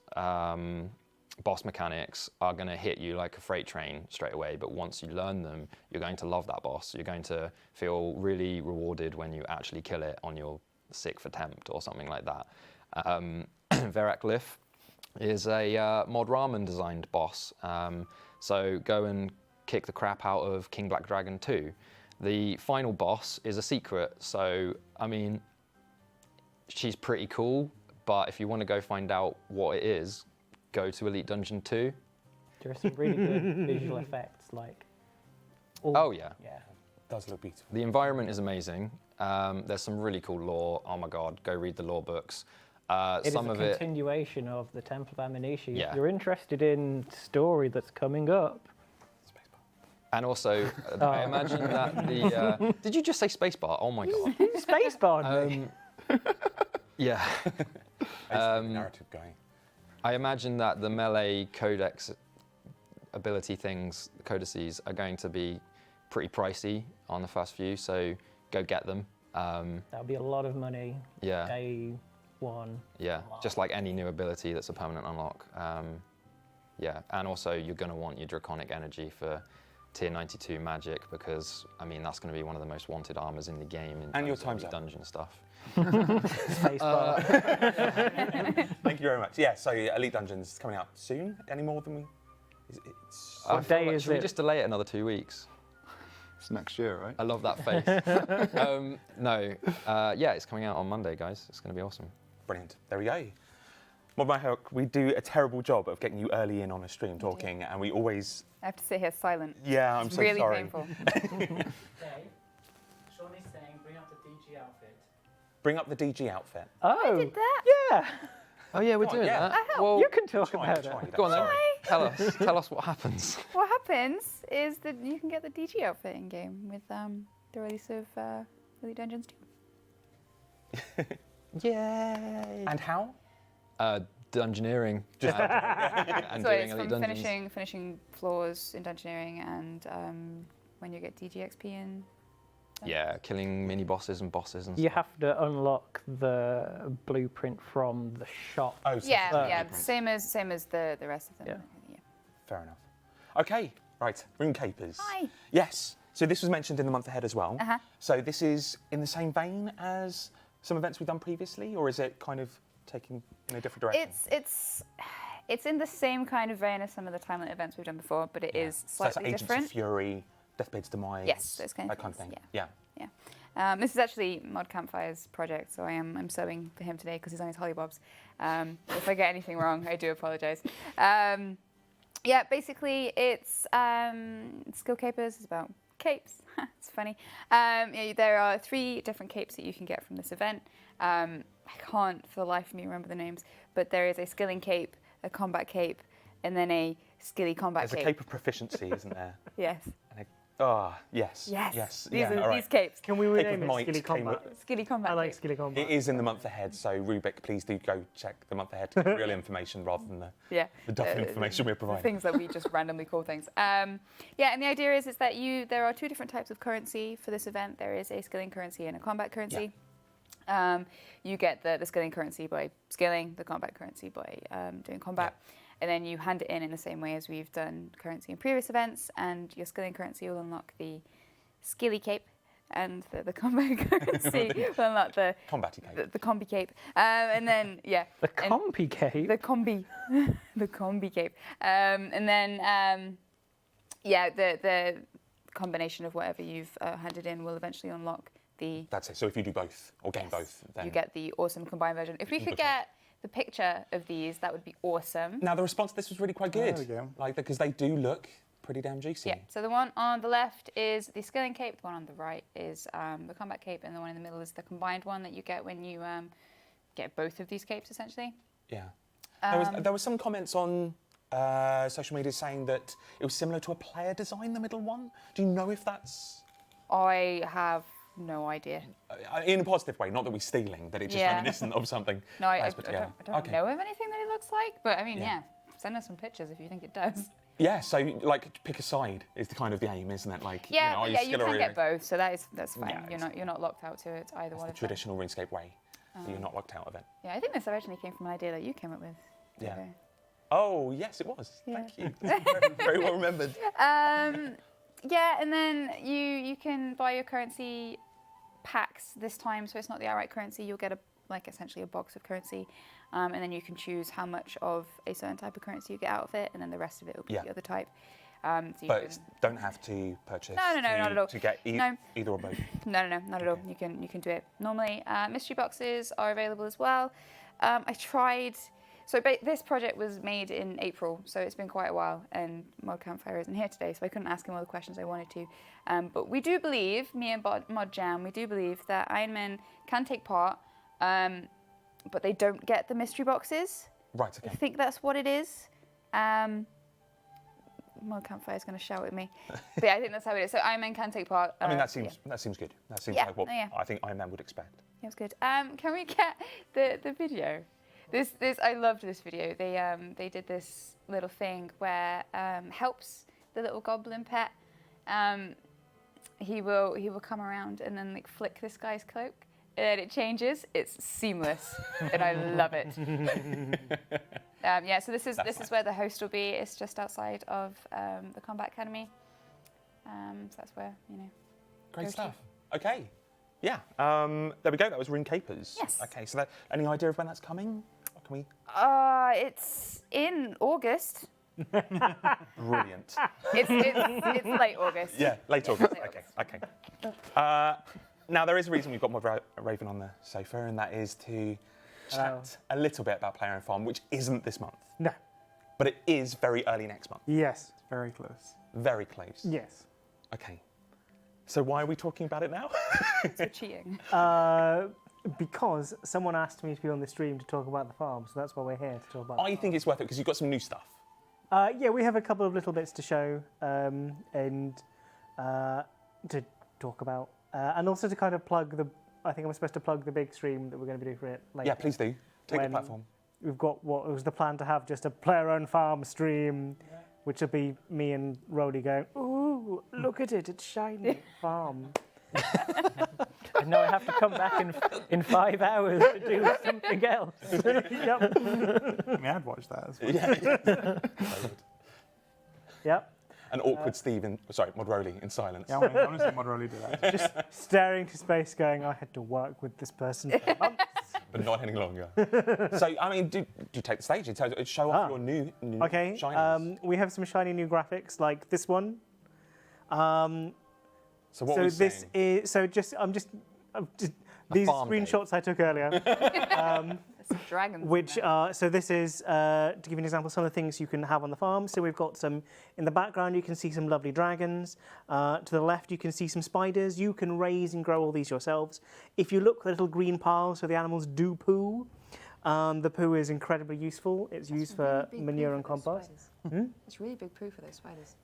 boss mechanics are going to hit you like a freight train straight away, but once you learn them, you're going to love that boss. You're going to feel really rewarded when you actually kill it on your 6th attempt or something like that. Verak Lif is a Mod Ramen designed boss. So go and kick the crap out of King Black Dragon 2. The final boss is a secret, so I mean, she's pretty cool, but if you want to go find out what it is, go to Elite Dungeon 2. There are some really good visual effects, like. Oh yeah. Yeah. It does look beautiful. The environment is amazing. There's some really cool lore. Oh my god, go read the lore books. It is Some a of it, continuation of the Temple of Amnesia. Yeah. If you're interested in story that's coming up. and also I imagine that the. Did you just say spacebar? Oh my god. Spacebar. Me. Yeah. Narrative going. I imagine that the melee codex ability things, the codices, are going to be pretty pricey on the first few, so go get them. That'll be a lot of money. Yeah. Day one. Yeah, just like any new ability that's a permanent unlock. Yeah, and also you're going to want your Draconic Energy for tier 92 magic because, I mean, that's going to be one of the most wanted armors in the game. And your time's up. Dungeon stuff. Spacebar. Thank you very much. Yeah, so Elite Dungeons coming out soon. Any more than we? It's I What feel day like- is should we it? just delay it another 2 weeks? It's next year, right? I love that face. No, yeah, it's coming out on Monday, guys. It's going to be awesome. brilliant. There we go. Mod My Hook, we do a terrible job of getting you early in on a stream talking, and we always. I have to sit here silent. Yeah, I'm It's so really sorry. painful. Dave, Sean is saying bring up the DG outfit. Bring up the DG outfit. Oh. Did that? Yeah. Oh yeah, we're Go on, doing yeah. that. Well, You can talk Try, about try, it. go on then. sorry. Tell us what happens. What happens is that you can get the DG outfit in game with the release of Elite Dungeons 2. Yay! And how? Dungeoneering. Just and So doing it's Elite from Dungeons. finishing floors in Dungeoneering and when you get DG XP in. Yeah, killing mini bosses and bosses and You stuff. have to unlock the blueprint from the shop. Oh, so Yeah, it's yeah, blueprint. same as the rest of them. Yeah. Fair enough. Okay, right. Rune Capers. Hi. Yes. So this was mentioned in the month ahead as well. Uh-huh. So this is in the same vein as some events we've done previously, or is it kind of taking in a different direction? It's in the same kind of vein as some of the Timeline events we've done before, but it is So it's slightly Agents different. of Fury, Deathblade's Demise. Yes, those kind of that kind of things, thing. Yeah. This is actually Mod Campfire's project, so I'm sewing for him today because he's on his hollybobs. If I get anything wrong, I do apologise. Yeah, basically it's Skillcapes. It's about capes. It's funny. Yeah, there are 3 different capes that you can get from this event. I can't for the life of me remember the names, but there is a skilling cape, a combat cape, and then a skilly combat There's a cape. cape of proficiency, isn't there? Yes. Yes. Yes. Yes. These yeah, are all right. these capes. Can we Cape rename of it Might Skilly came Combat? with- Skilly combat I like cape. Skilly Combat. It is in the month ahead, so Rubik, please do go check the month ahead to get real information rather than Yeah. the duffing information we're The providing. things that we just randomly call things. Yeah, and the idea is that there are 2 different types of currency for this event. There is a skilling currency and a combat currency. You get the skilling currency by skilling, the combat currency by doing combat. And then you hand it in the same way as we've done currency in previous events, and your skilling currency will unlock the skilly cape, and the combat currency will unlock the Combat cape. the combi cape. And then, yeah. The and- compy cape. The combi. The combi cape. And then, yeah, the combination of whatever you've handed in will eventually unlock the... That's it. So if you do both or gain Yes, both, then you get the awesome combined version. If we could Duplicate. get the picture of these, that would be awesome. Now the response to this was really quite There good. we go. Like because they do look pretty damn juicy. Yeah, so the one on the left is the skilling cape, the one on the right is the combat cape, and the one in the middle is the combined one that you get when you get both of these capes, essentially. Yeah. There was some comments on social media saying that it was similar to a player design, the middle one. Do you know if that's I have no idea. in a positive way? Not that we're stealing, that it's just Yeah. reminiscent of something. No, I players put together. don't Okay. know of anything that it looks like, but I mean, Yeah. yeah, send us some pictures if you think it does. Yeah. So like pick a side is the kind of the aim, isn't it? Like Yeah, you know, are yeah, you you skill or can are get both, so that's fine. Yeah, You're not locked out to it either That's one the of them. traditional RuneScape way. So you're not locked out of it. Yeah, I think this originally came from an idea that you came up with. Yeah. David. Oh yes, it was. Yeah. Thank you. very, very well remembered. Yeah, and then you can buy your currency packs this time, so it's not the outright currency. You'll get essentially a box of currency, and then you can choose how much of a certain type of currency you get out of it, and then the rest of it will be Yeah. the other type. So you But can, don't have to purchase No, not at all. to get No. either or both. no, not at all. You can do it normally. Mystery boxes are available as well. I tried. So this project was made in April, so it's been quite a while, and Mod Campfire isn't here today, so I couldn't ask him all the questions I wanted to. But we do believe, me and Mod Jam, we do believe that Iron Men can take part, but they don't get the mystery boxes. Right. I Okay. think that's what it is. Mod Campfire is going to shout at me. But yeah, I think that's how it is. So Iron Man can take part. I mean, that yeah. seems good. That seems Yeah, like what no, yeah. I think Iron Man would expect. Yeah, it was good. Can we get the video? This I loved this video. They did this little thing where helps the little goblin pet. He will come around and then like flick this guy's cloak, and it changes. It's seamless, and I love it. Yeah, so this is where the host will be. It's just outside of the Combat Academy. So that's where Great Go stuff. Okay. Yeah. There we go. That was Rune Capers. Yes. Okay. So any idea of when that's coming? Or can we? It's in August. Brilliant. It's late August. Yeah. Late August. Late Okay. Okay. Now there is a reason we've got Mod Raven on the sofa, and that is to chat a little bit about Player and Farm, which isn't this month, No. but it is very early next month. Yes. Very close. Very close. Yes. Okay. So why are we talking about it now? So cheating. Because someone asked me to be on the stream to talk about the farm, so that's why we're here to talk about. I think it's worth it because you've got some new stuff. Yeah, we have a couple of little bits to show and to talk about, and also to kind of plug the. I think I'm supposed to plug the big stream that we're going to be doing for it later. Yeah, please do. Take the When- platform. We've got what was the plan to have just a player-owned farm stream, which will be me and Rody going, "Ooh, look at it! It's shiny farm." And now I have to come back in 5 hours to do something else. Yep. I mean, I'd watch that as well. Yep. An awkward Steve Mod Rowley in silence. Yeah, I mean, honestly, Mod Rowley did that. Just staring to space, going, "I had to work with this person for months." But not any longer. So, I mean, do take the stage. Show off your new Okay. shinies. We have some shiny new graphics, like this one. So what So we're this saying, is these farm day. screenshots I took earlier. Some dragons. in Which there. so this is to give you an example, some of the things you can have on the farm. So we've got some in the background. You can see some lovely dragons. To the left, you can see some spiders. You can raise and grow all these yourselves. If you look, the little green piles, so the animals do poo. The poo is incredibly useful. It's used for manure and compost. It's really big poo for those spiders.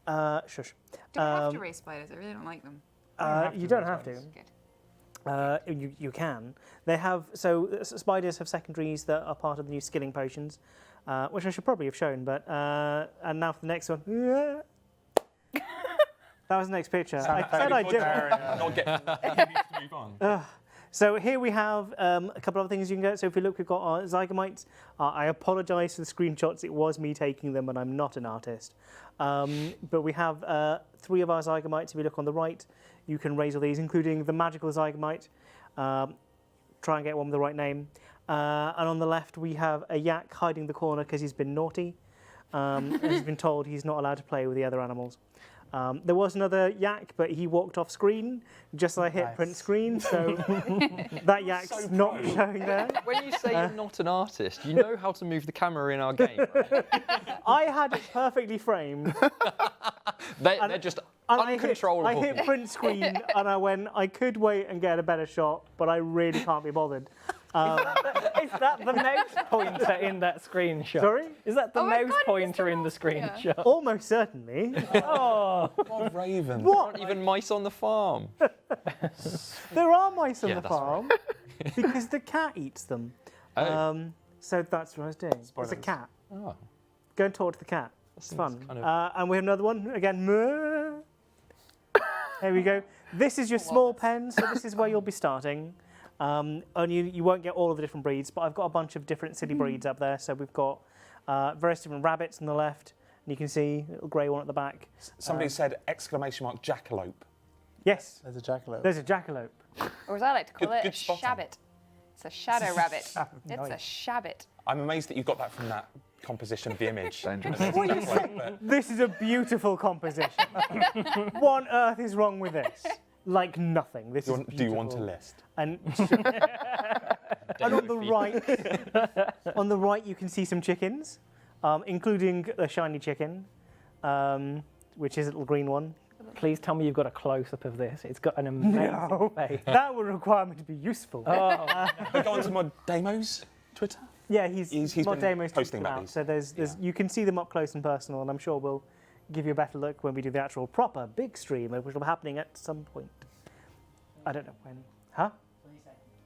Shush. Do we have to raise spiders? I really don't like them. You don't have to. Good. You can. They have spiders have secondaries that are part of the new skilling potions, which I should probably have shown. But and now for the next one. That was the next picture. I said I did. not get you need to move on. So here we have a couple of things you can get. So if we look, we've got our zygomites. I apologise for the screenshots. It was me taking them, and I'm not an artist. But we have 3 of our zygomites. If you look on the right, you can raise all these, including the magical zygomite. Try and get one with the right name. And on the left, we have a yak hiding the corner because he's been naughty. And he's been told he's not allowed to play with the other animals. There was another yak, but he walked off screen just as I hit print screen, so that yak's not showing there. When you say you're not an artist, you know how to move the camera in our game, right? I had it perfectly framed. They're just And uncontrollable. I hit print screen and I went, I could wait and get a better shot, but I really can't be bothered. Is that the mouse pointer in that screenshot? Sorry? Is that the Oh my mouse God, it is pointer the in the mouse pointer. screenshot? Almost certainly. Oh, Mod Raven. What? Aren't even mice on the farm. There are mice on Yeah, the that's farm because the cat eats them. Oh. So that's what I was doing. It's a Spoilers. cat. Oh. Go and talk to the cat. It's seems fun. kind of- And we have another one again. There we go. This is your small pen, so this is where you'll be starting. And you won't get all of the different breeds, but I've got a bunch of different silly breeds up there. So we've got various different rabbits on the left, and you can see a little grey one at the back. Somebody said !jackalope. Yes, There's a jackalope. there's a jackalope. Or as I like to call Good- it, good a spotting. shabbit. It's a shadow rabbit. It's a Nice. shabbit. I'm amazed that you got that from that composition of the image. Dangerous. This is a beautiful composition. What on earth is wrong with this? Like nothing. This is beautiful. Do you want a list? And, and on the right, you can see some chickens, including a shiny chicken, which is a little green one. Please tell me you've got a close-up of this. It's got an amazing face. That would require me to be useful. Oh, Go on to Mod Demo's Twitter. Yeah, he's been Demos posting them about out. these. So there's you can see them up close and personal, and I'm sure we'll give you a better look when we do the actual proper big stream, which will be happening at some point. I don't know when. Huh?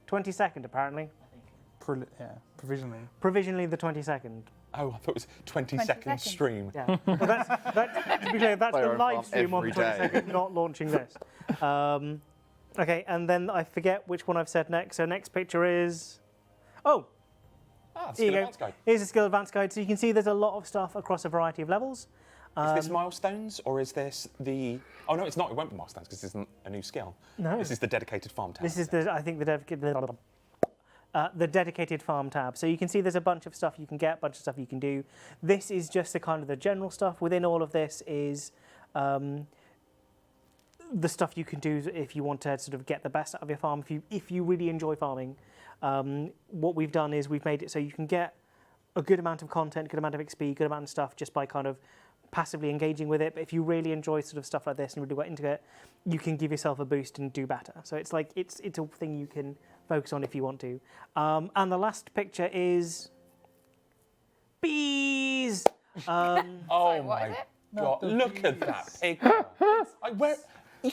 22nd, apparently. Provisionally. Provisionally the 22nd. Oh, I thought it was 20-second stream. Yeah. Well, that's to be clear, that's Player the on live farm stream on the every day. 22nd, not launching this. Okay, and then I forget which one I've said next. So next picture is... Oh, Ah, here you Skill go. Advance Guide. Here's a skill advance guide. So you can see there's a lot of stuff across a variety of levels. Is this milestones or is this the... Oh, no, it's not. It won't be milestones because this isn't a new skill. No. This is the dedicated farm tab. This is I think the dedicated farm tab. So you can see there's a bunch of stuff you can get, a bunch of stuff you can do. This is just the kind of the general stuff. Within all of this is the stuff you can do if you want to sort of get the best out of your farm. If you really enjoy farming, what we've done is we've made it so you can get a good amount of content, good amount of XP, good amount of stuff just by kind of passively engaging with it. But if you really enjoy sort of stuff like this and really get into it, you can give yourself a boost and do better. So it's like it's a thing you can focus on if you want to. And the last picture is bees. Oh Sorry, what my is it? God! Look at that picture.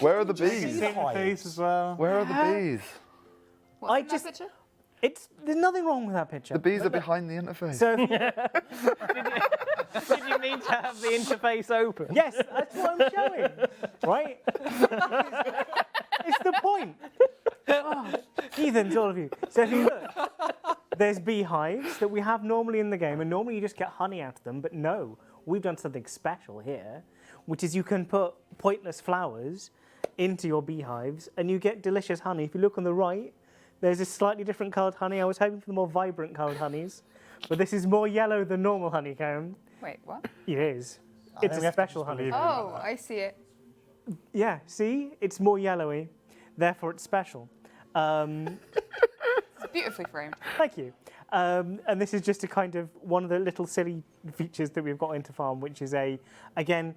Where are the Did you bees? see See the face as well. Where are the bees? What's I in that just- picture? There's nothing wrong with that picture. The bees are behind the interface. So did you need to have the interface open? yes, that's what I'm showing, right? It's the point. Oh, heathens, all of you. So if you look, there's beehives that we have normally in the game, and normally you just get honey out of them, but no, we've done something special here, which is you can put pointless flowers into your beehives, and you get delicious honey. If you look on the right, there's a slightly different coloured honey. I was hoping for the more vibrant coloured honeys, but this is more yellow than normal honeycomb. Wait, what? It is. I It's think we a have to special just honey. believe it. Oh, I see it. Yeah, see? It's more yellowy, therefore it's special. It's beautifully framed. Thank you. And this is just a kind of one of the little silly features that we've got into Farm, which is again,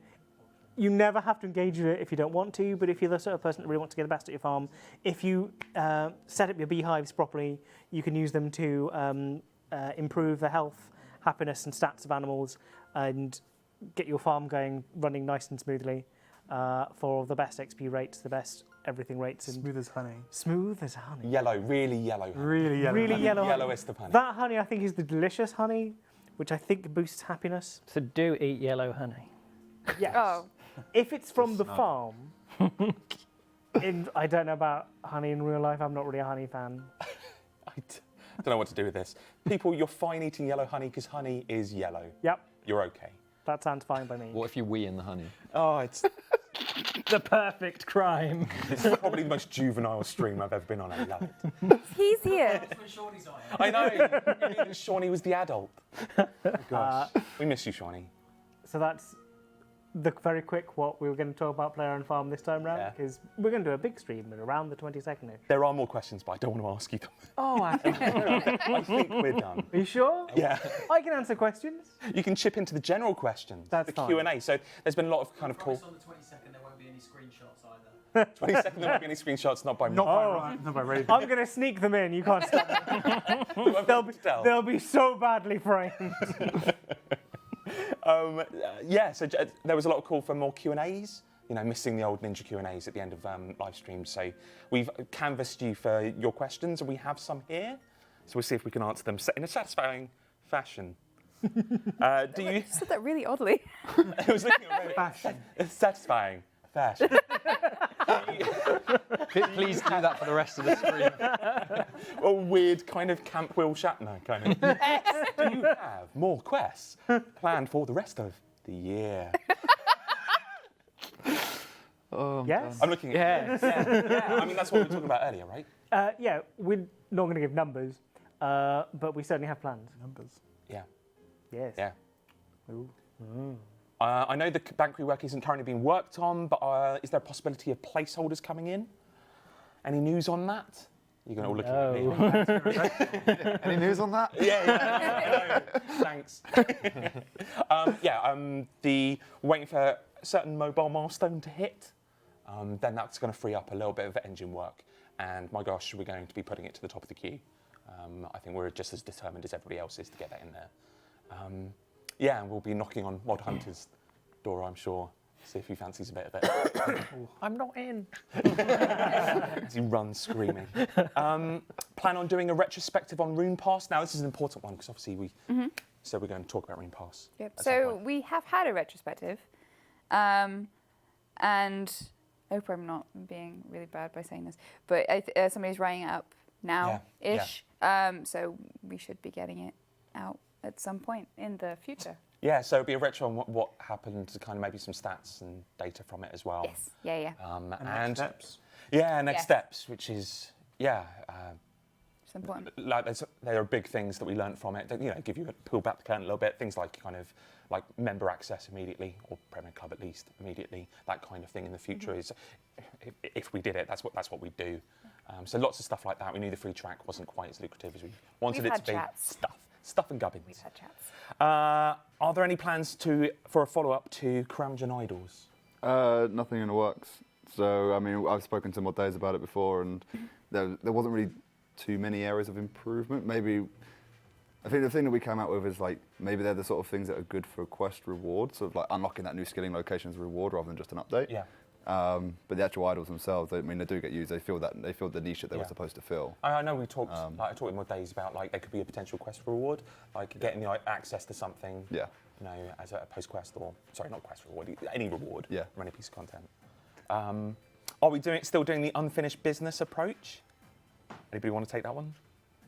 you never have to engage with it if you don't want to, but if you're the sort of person that really wants to get the best at your farm, if you set up your beehives properly, you can use them to improve the health, happiness and stats of animals and get your farm running nice and smoothly for the best XP rates, the best everything rates. And Smooth as honey. smooth as honey. Yellow, really yellow. Really yellow. Really honey. yellow honey. Yellowest of honey. That honey, I think, is the delicious honey, which I think boosts happiness. So do eat yellow honey. Yes. Oh, If it's from the farm, I don't know about honey in real life. I'm not really a honey fan. Don't know what to do with this. People, you're fine eating yellow honey because honey is yellow. Yep, You're okay. that sounds fine by me. What if you wee in the honey? Oh, it's The perfect crime. this is probably the most juvenile stream I've ever been on. I love it. he's here. That's when Shawnee's on. I know. Shawnee was the adult. Oh, gosh. We miss you, Shawnee. So that's the very quick what we were going to talk about player and farm this time round, Yeah. because we're going to do a big stream at around the 22nd. There are more questions, but I don't want to ask you them. Oh, I think we're done. are you sure? Yeah. I can answer questions. You can chip into the general questions, That's the fine. Q&A. So there's been a lot of kind of Promise cool. on the 22nd there won't be any screenshots either. 22nd, there won't be any screenshots, not by me. Not by Ryan, not by Raven. I'm going to sneak them in. You can't stop me. We won't be able to tell. They'll be so badly framed. Yeah, so there was a lot of call for more Q&As, you know, missing the old Ninja Q&As at the end of live streams. So we've canvassed you for your questions, and we have some here. So we'll see if we can answer them in a satisfying fashion. Do you? You said that really oddly. I was looking at Fashion. satisfying fashion. Please do that for the rest of the stream. A weird kind of Camp Will Shatner kind of. Do you have more quests planned for the rest of the year? Oh, Yes? I'm looking at you. Yeah. I mean, that's what we were talking about earlier, right? Yeah, we're not going to give numbers, but we certainly have plans. Numbers. Yeah. Yes. Yeah. Ooh. I know the bank rework isn't currently being worked on, but is there a possibility of placeholders coming in? Any news on that? You're going to all look at me. Any news on that? Yeah. Thanks. The waiting for a certain mobile milestone to hit. Then that's going to free up a little bit of engine work. And my gosh, we're going to be putting it to the top of the queue. I think we're just as determined as everybody else is to get that in there. And we'll be knocking on Mod Hunter's door, I'm sure. See if he fancies a bit of it. I'm not in. As he runs screaming. Plan on doing a retrospective on Rune Pass. Now, this is an important one because obviously we said we're going to talk about Rune Pass. Yep. So we have had a retrospective, and I hope I'm not being really bad by saying this, but somebody's writing it up now-ish. So we should be getting it out at some point in the future. Yeah, so it'll be a retro on what happened, kind of maybe some stats and data from it as well. Yes. Yeah. And next steps. Yeah, next Yes. steps, which is It's important. like there are big things that we learned from it. That, give you a pull back the curtain a little bit. Things like kind of like member access immediately, or Premier Club at least immediately. That kind of thing in the future is, if we did it, that's what we do. So lots of stuff like that. We knew the free track wasn't quite as lucrative as we wanted We've it had to be. chats. Stuff and gubbins. We've had chats. Are there any plans for a follow-up to Cramgen Idols? Nothing in the works. So, I mean, I've spoken to Mod Days about it before, and there wasn't really too many areas of improvement. Maybe, I think the thing that we came out with is like, maybe they're the sort of things that are good for quest rewards, sort of like unlocking that new skilling location as a reward rather than just an update. Yeah. But the actual idols themselves, I mean, they do get used. They feel the niche that they were supposed to fill. I know we talked. I talked with Mod Days about like there could be a potential quest reward, like getting the access to something. Yeah. As a post quest or not quest reward, any reward. Yeah. From any piece of content. Are we still doing the unfinished business approach? Anybody want to take that one?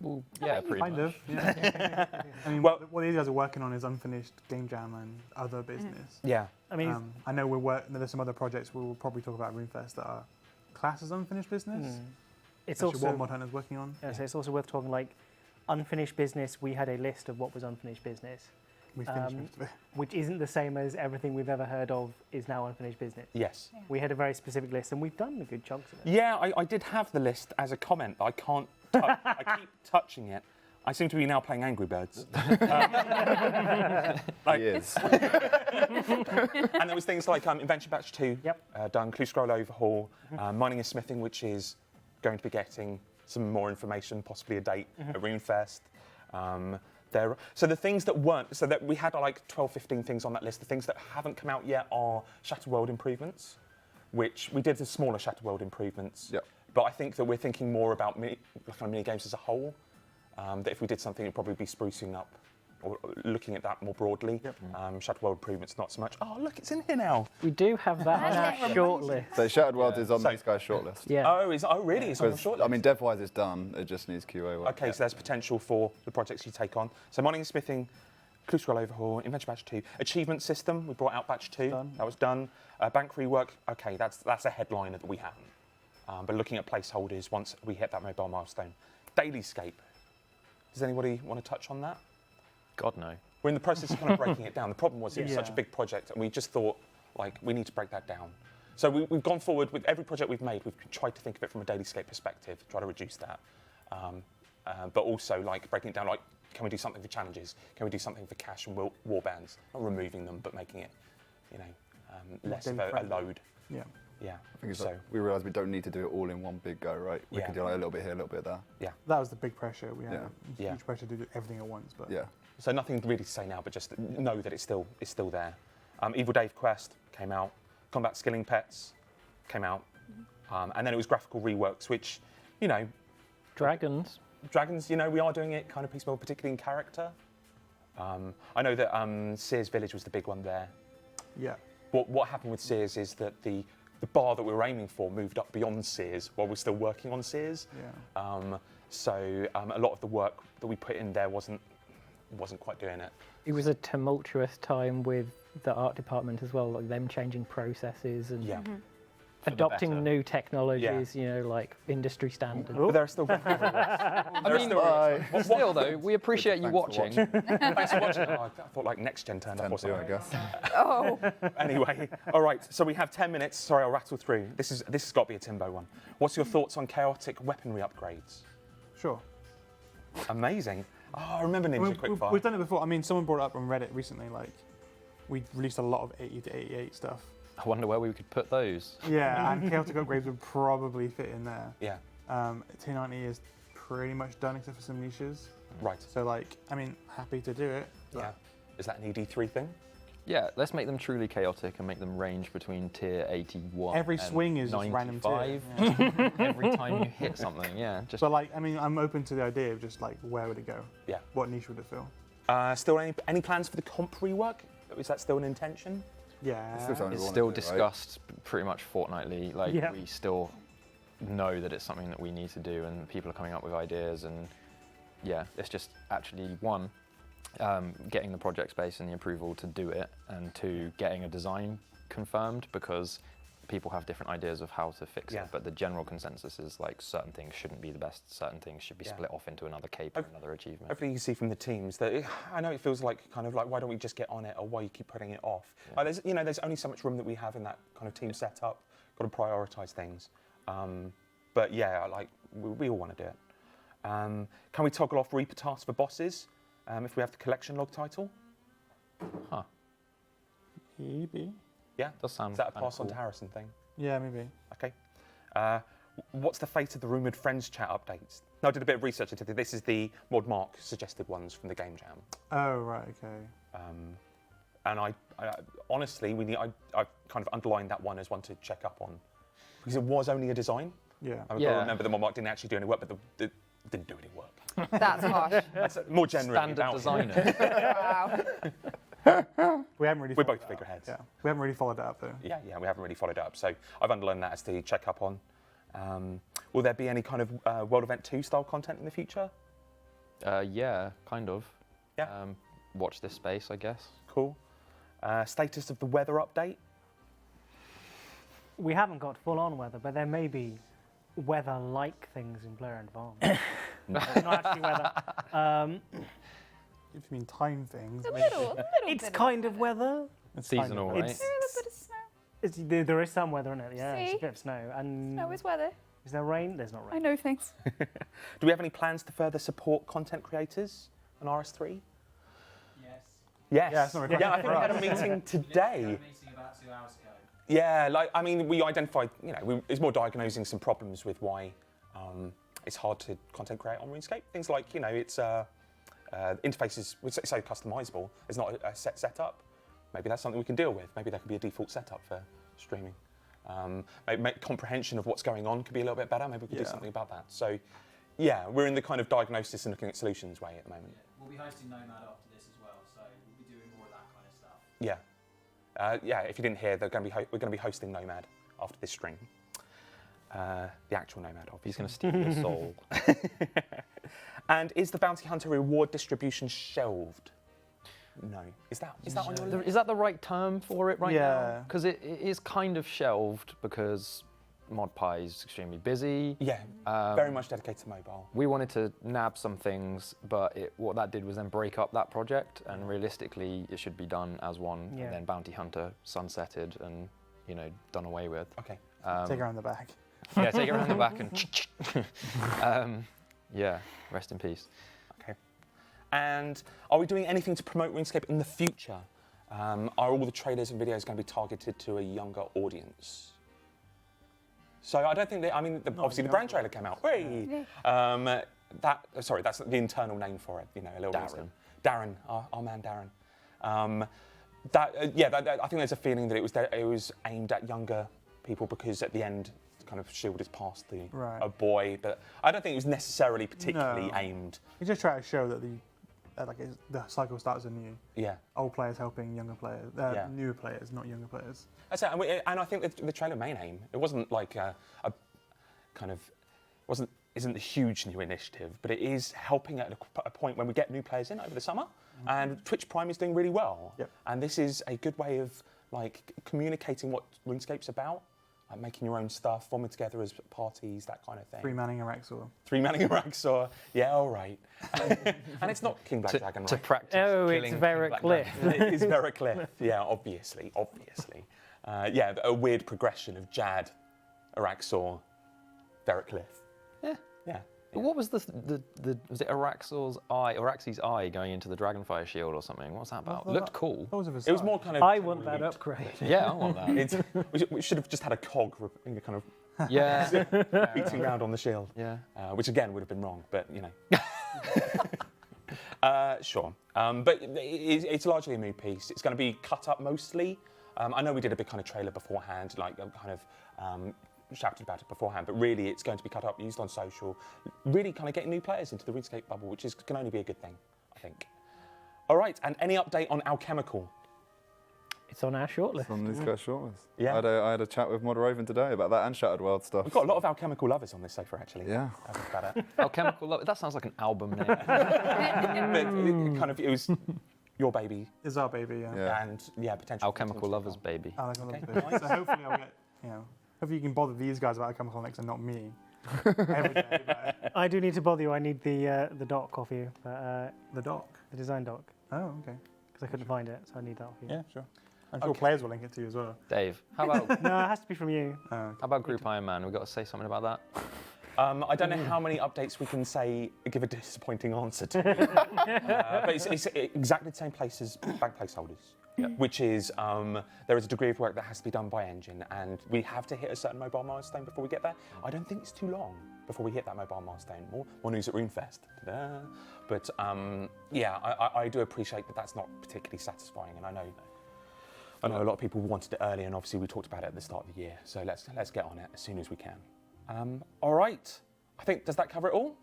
Well, yeah, pretty Kind much. of, yeah. I mean, Well- what these guys are working on is unfinished game jam and other business. Yeah. I mean, I know there's some other projects we'll probably talk about at RuneFest that are classed as unfinished business. it's Actually, also what Mod Hunter's working on. so it's also worth talking like unfinished business. We had a list of what was unfinished business, We finished most of it. which isn't the same as everything we've ever heard of is now unfinished business. Yes. We had a very specific list, and we've done a good chunks of it. Yeah, I did have the list as a comment, but I can't. I keep touching it. I seem to be now playing Angry Birds. Like- Yes. And there was things like Invention Batch 2, Yep. done, Clue Scroll Overhaul, Mining and Smithing, which is going to be getting some more information, possibly a date at RuneFest. So the things that weren't, so that we had like 12, 15 things on that list. The things that haven't come out yet are Shattered World improvements, which we did the smaller Shattered World improvements. Yep. But I think that we're thinking more about mini games as a whole. That if we did something, it'd probably be sprucing up or looking at that more broadly. Shattered World improvements, not so much. Oh, look, it's in here now. We do have that on our shortlist. So Shattered World is on So- these guys' shortlist. Yeah. Oh, really? It's on the Because, short I mean, dev-wise it's done. It just needs QA work. Okay, so there's potential for the projects you take on. So Mining and Smithing, Clue Scroll Overhaul, Invention Batch 2. Achievement System, we brought out Batch 2. Done. That was done. Bank Rework, okay, that's a headliner that we haven't. But looking at placeholders once we hit that mobile milestone. Dailyscape. Does anybody want to touch on that? God, no. We're in the process of kind of breaking it down. The problem was it was such a Yeah. big project, and we just thought, like, we need to break that down. So we've gone forward with every project we've made. We've tried to think of it from a Dailyscape perspective, try to reduce that. But also, like, breaking it down, like, can we do something for challenges? Can we do something for cash and war bands? Not removing them, but making it, less of a Daily-friendly. load. Yeah. Yeah. I think it's So, like, we realised we don't need to do it all in one big go, right? We Yeah. could do like a little bit here, a little bit there. That was the big pressure. We had Yeah. a Yeah. huge pressure to do everything at once. But Yeah. so nothing really to say now, but just know that it's still there. Evil Dave Quest came out. Combat Skilling Pets came out. And then it was graphical reworks, which, Dragons. Dragons, we are doing it kind of piecemeal, particularly in character. I know that Sears Village was the big one there. yeah. What happened with Sears is that the bar that we were aiming for moved up beyond Sears while we're still working on Sears. Yeah. So a lot of the work that we put in there wasn't quite doing it. It was a tumultuous time with the art department as well, like them changing processes and Yeah. adopting better. new technologies, you know, like industry standards. But there are still. I mean, still though, we appreciate you Thanks for watching. Thanks for watching. Oh, I thought like next gen turned up or 10-2, I something. guess. Oh, Anyway, all right. So we have 10 minutes. Sorry, I'll rattle through. This has got to be a Timbo one. What's your thoughts on chaotic weaponry upgrades? Sure. Amazing. Oh, I remember Ninja Quickfire. We've done it before. I mean, someone brought it up on Reddit recently. Like, we released a lot of 80 to 88 stuff. I wonder where we could put those. Yeah, and chaotic upgrades would probably fit in there. Yeah. 290 is pretty much done except for some niches. Right. So, like, I mean, happy to do it. Yeah. Is that an ED3 thing? Yeah, let's make them truly chaotic and make them range between tier 81 Every and swing is just random tier. 95. Yeah. Every time you hit something, yeah. Just But, like, I mean, I'm open to the idea of just, like, where would it go? Yeah. What niche would it fill? Still any plans for the comp rework? Is that still an intention? Yeah. It's still something it's we wanna still do, right? discussed pretty much fortnightly. Like Yeah. we still know that it's something that we need to do, and people are coming up with ideas. And yeah, it's just actually one, getting the project space and the approval to do it, and two, getting a design confirmed, because people have different ideas of how to fix Yeah. it. But the general consensus is like certain things shouldn't be the best, certain things should be Yeah. split off into another cape or another achievement. Hopefully you can see from the teams that I know it feels like kind of like, why don't we just get on it, or why you keep putting it off? Yeah. Like there's only so much room that we have in that kind of team setup. Got to prioritise things. But yeah, like we all want to do it. Can we toggle off Reaper tasks for bosses if we have the collection log title? Huh? Maybe. Yeah. Does sound Is that a kinda pass on to cool. Harrison thing? Yeah, maybe. Okay. What's the fate of the rumoured Friends chat updates? No, I did a bit of research into this. This is the Mod Mark suggested ones from the Game Jam. Oh, right, okay. And I honestly, I kind of underlined that one as one to check up on. Because it was only a design. Yeah. I Yeah. remember the Mod Mark didn't actually do any work, but it didn't do any work. that's harsh. That's more generally Standard about designer. Wow. We haven't really We're followed both that up. figureheads. Yeah. We haven't really followed that up, though. Yeah, we haven't really followed it up. So I've underlined that as to check up on. Will there be any kind of World Event 2 style content in the future? Yeah, kind of. Yeah. Watch this space, I guess. Cool. Status of the weather update? We haven't got full-on weather, but there may be weather-like things in player environment. Not actually weather. If you mean time things, A maybe. little It's bit kind of weather. It's kind Seasonal, of- right? It's, A little bit of snow. there is some weather in it. Yeah, it's See? a bit of snow. And Snow is weather. is there rain? There's not I rain. know things. Do we have any plans to further support content creators on RS3? Yes. Yes. Yeah, it's not really Yeah, I question think we had a for us. meeting Literally had today. a meeting about 2 hours ago. Yeah, like I mean, we identified. It's more diagnosing some problems with why it's hard to content create on RuneScape. Things like it's interfaces so customizable. It's not a set setup. Maybe that's something we can deal with. Maybe there could be a default setup for streaming. Maybe comprehension of what's going on could be a little bit better. Maybe we could do Yeah. something about that. So, yeah, we're in the kind of diagnosis and looking at solutions way at the moment. We'll be hosting Nomad after this as well, so we'll be doing more of that kind of stuff. Yeah, if you didn't hear, we're going to be hosting Nomad after this stream. The actual Nomad, He's obviously. going to steal your soul. And is the bounty hunter reward distribution shelved? No. Is that on your list? Is that the right term for it right now? Yeah. Because it is kind of shelved because ModPie is extremely busy. Yeah, very much dedicated to mobile. We wanted to nab some things, but what that did was then break up that project, and realistically it should be done as one, Yeah. and then Bounty Hunter sunsetted and done away with. Okay. Take her around the back. Yeah, take it around the back and yeah, rest in peace. Okay. And are we doing anything to promote RuneScape in the future? Are all the trailers and videos going to be targeted to a younger audience? So I don't think obviously the brand trailer came out. Hey! That's the internal name for it. A little Darren. Darren, our man Darren. I think there's a feeling that it was aimed at younger people because at the end, kind of shield is past Right. a boy, but I don't think it was necessarily particularly No. aimed. You just try to show that the cycle starts anew. Yeah. Old players helping younger players, Yeah. newer players, not younger players. That's it. And I think the trailer main aim, it wasn't like a kind of, isn't a huge new initiative, but it is helping at a point when we get new players in over the summer. And Twitch Prime is doing really well. Yep. And this is a good way of like communicating what RuneScape's about. like making your own stuff, forming together as parties, that kind of thing. 3-manning Araxor. 3-manning Araxor. Yeah, all right. And it's not King Black Dragon, To right? practice. Oh, it's killing King Vera Black Cliff. Dragon. It is Veracliff. Yeah, obviously. Yeah, a weird progression of Jad, Araxor, Veracliff. Yeah. Yeah. But what was was it Arax's eye going into the Dragonfire shield or something? What's that about? thought Looked that- cool. That was a It was Visage. more kind of. I want that upgrade. Yeah, I want that. We should have just had a cog kind of Yeah. beating around on the shield, Yeah. which again would have been wrong, but you know. Sure. But it's largely a new piece. It's going to be cut up mostly. I know we did a big kind of trailer beforehand, like kind of shouted about it beforehand, but really it's going to be cut up, used on social, really kind of getting new players into the RuneScape bubble, which can only be a good thing, I think. All right, and any update on Alchemical? It's on our shortlist. On these guys' shortlist. Yeah. I had a chat with Moderaven today about that and Shattered World stuff. We've got a lot of Alchemical lovers on this sofa, actually. Yeah. About it. Alchemical Love. That sounds like an album name. But it was your baby, Is our baby, yeah. Yeah. and yeah, potential. Alchemical Lovers, baby. I like all Okay, of this. nice. So hopefully I'll get, hopefully you can bother these guys about Alchemical next and not me. Every day, but, I do need to bother you. I need the doc off you, the doc. the design doc, Oh, okay. because I couldn't find it, so I need that off you. Yeah, sure. I'm sure Okay. players will link it to you as well. Dave, how about No, it has to be from you. Okay. how about Group Iron Man? We've got to say something about that. I don't know how many updates we can give a disappointing answer to. But it's exactly the same place as bank placeholders, which is there is a degree of work that has to be done by engine, and we have to hit a certain mobile milestone before we get there. I don't think it's too long before we hit that mobile milestone. More news at RuneFest. Ta-da. But yeah, I do appreciate that that's not particularly satisfying, and I know a lot of people wanted it early, and obviously we talked about it at the start of the year. So let's get on it as soon as we can. All right. I think, does that cover it all?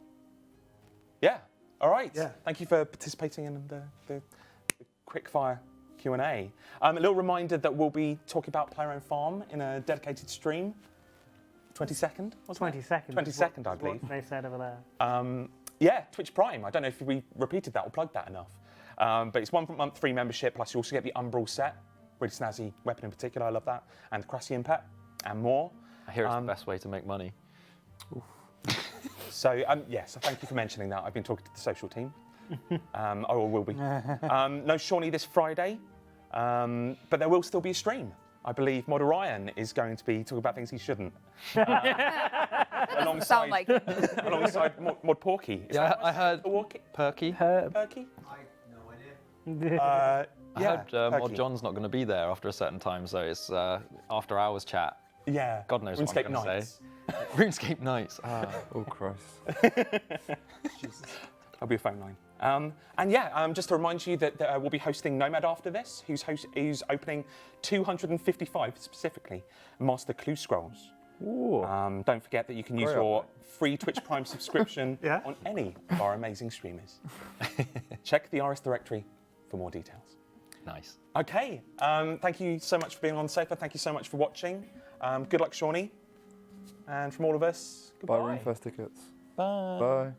Yeah. All right. Yeah. Thank you for participating in the quickfire Q&A. A little reminder that we'll be talking about Play Your Own Farm in a dedicated stream. 22nd? 20 seconds. 22nd, I is what believe. they said over there. Yeah, Twitch Prime. I don't know if we repeated that or plugged that enough. But it's 1 month free membership, plus you also get the Umbral set. Really snazzy weapon in particular, I love that. And the Crassian Pet, and more. I hear it's the best way to make money. So, yeah, so thank you for mentioning that. I've been talking to the social team. Or will be. No Shawnee this Friday, but there will still be a stream. I believe Mod Orion is going to be talking about things he shouldn't. Alongside, Sound like it. alongside Mod Porky. Is Yeah, that I heard Porky? Perky. Perky? I Yeah, heard Mod Perky. John's not going to be there after a certain time, so it's after hours chat. Yeah. God knows what RuneScape I'm going to Nights. say. RuneScape Nights. Oh, Christ. That'll be a phone line. And yeah, just to remind you that we'll be hosting Nomad after this, who's opening 255 specifically Master Clue Scrolls. Ooh. Don't forget that you can use Great your free Twitch Prime subscription Yeah. on any of our amazing streamers. Check the RS directory for more details. Nice. Okay, thank you so much for being on the sofa. Thank you so much for watching. Good luck, Shawnee. And from all of us, Buy goodbye. RuneFest tickets. Bye. Bye.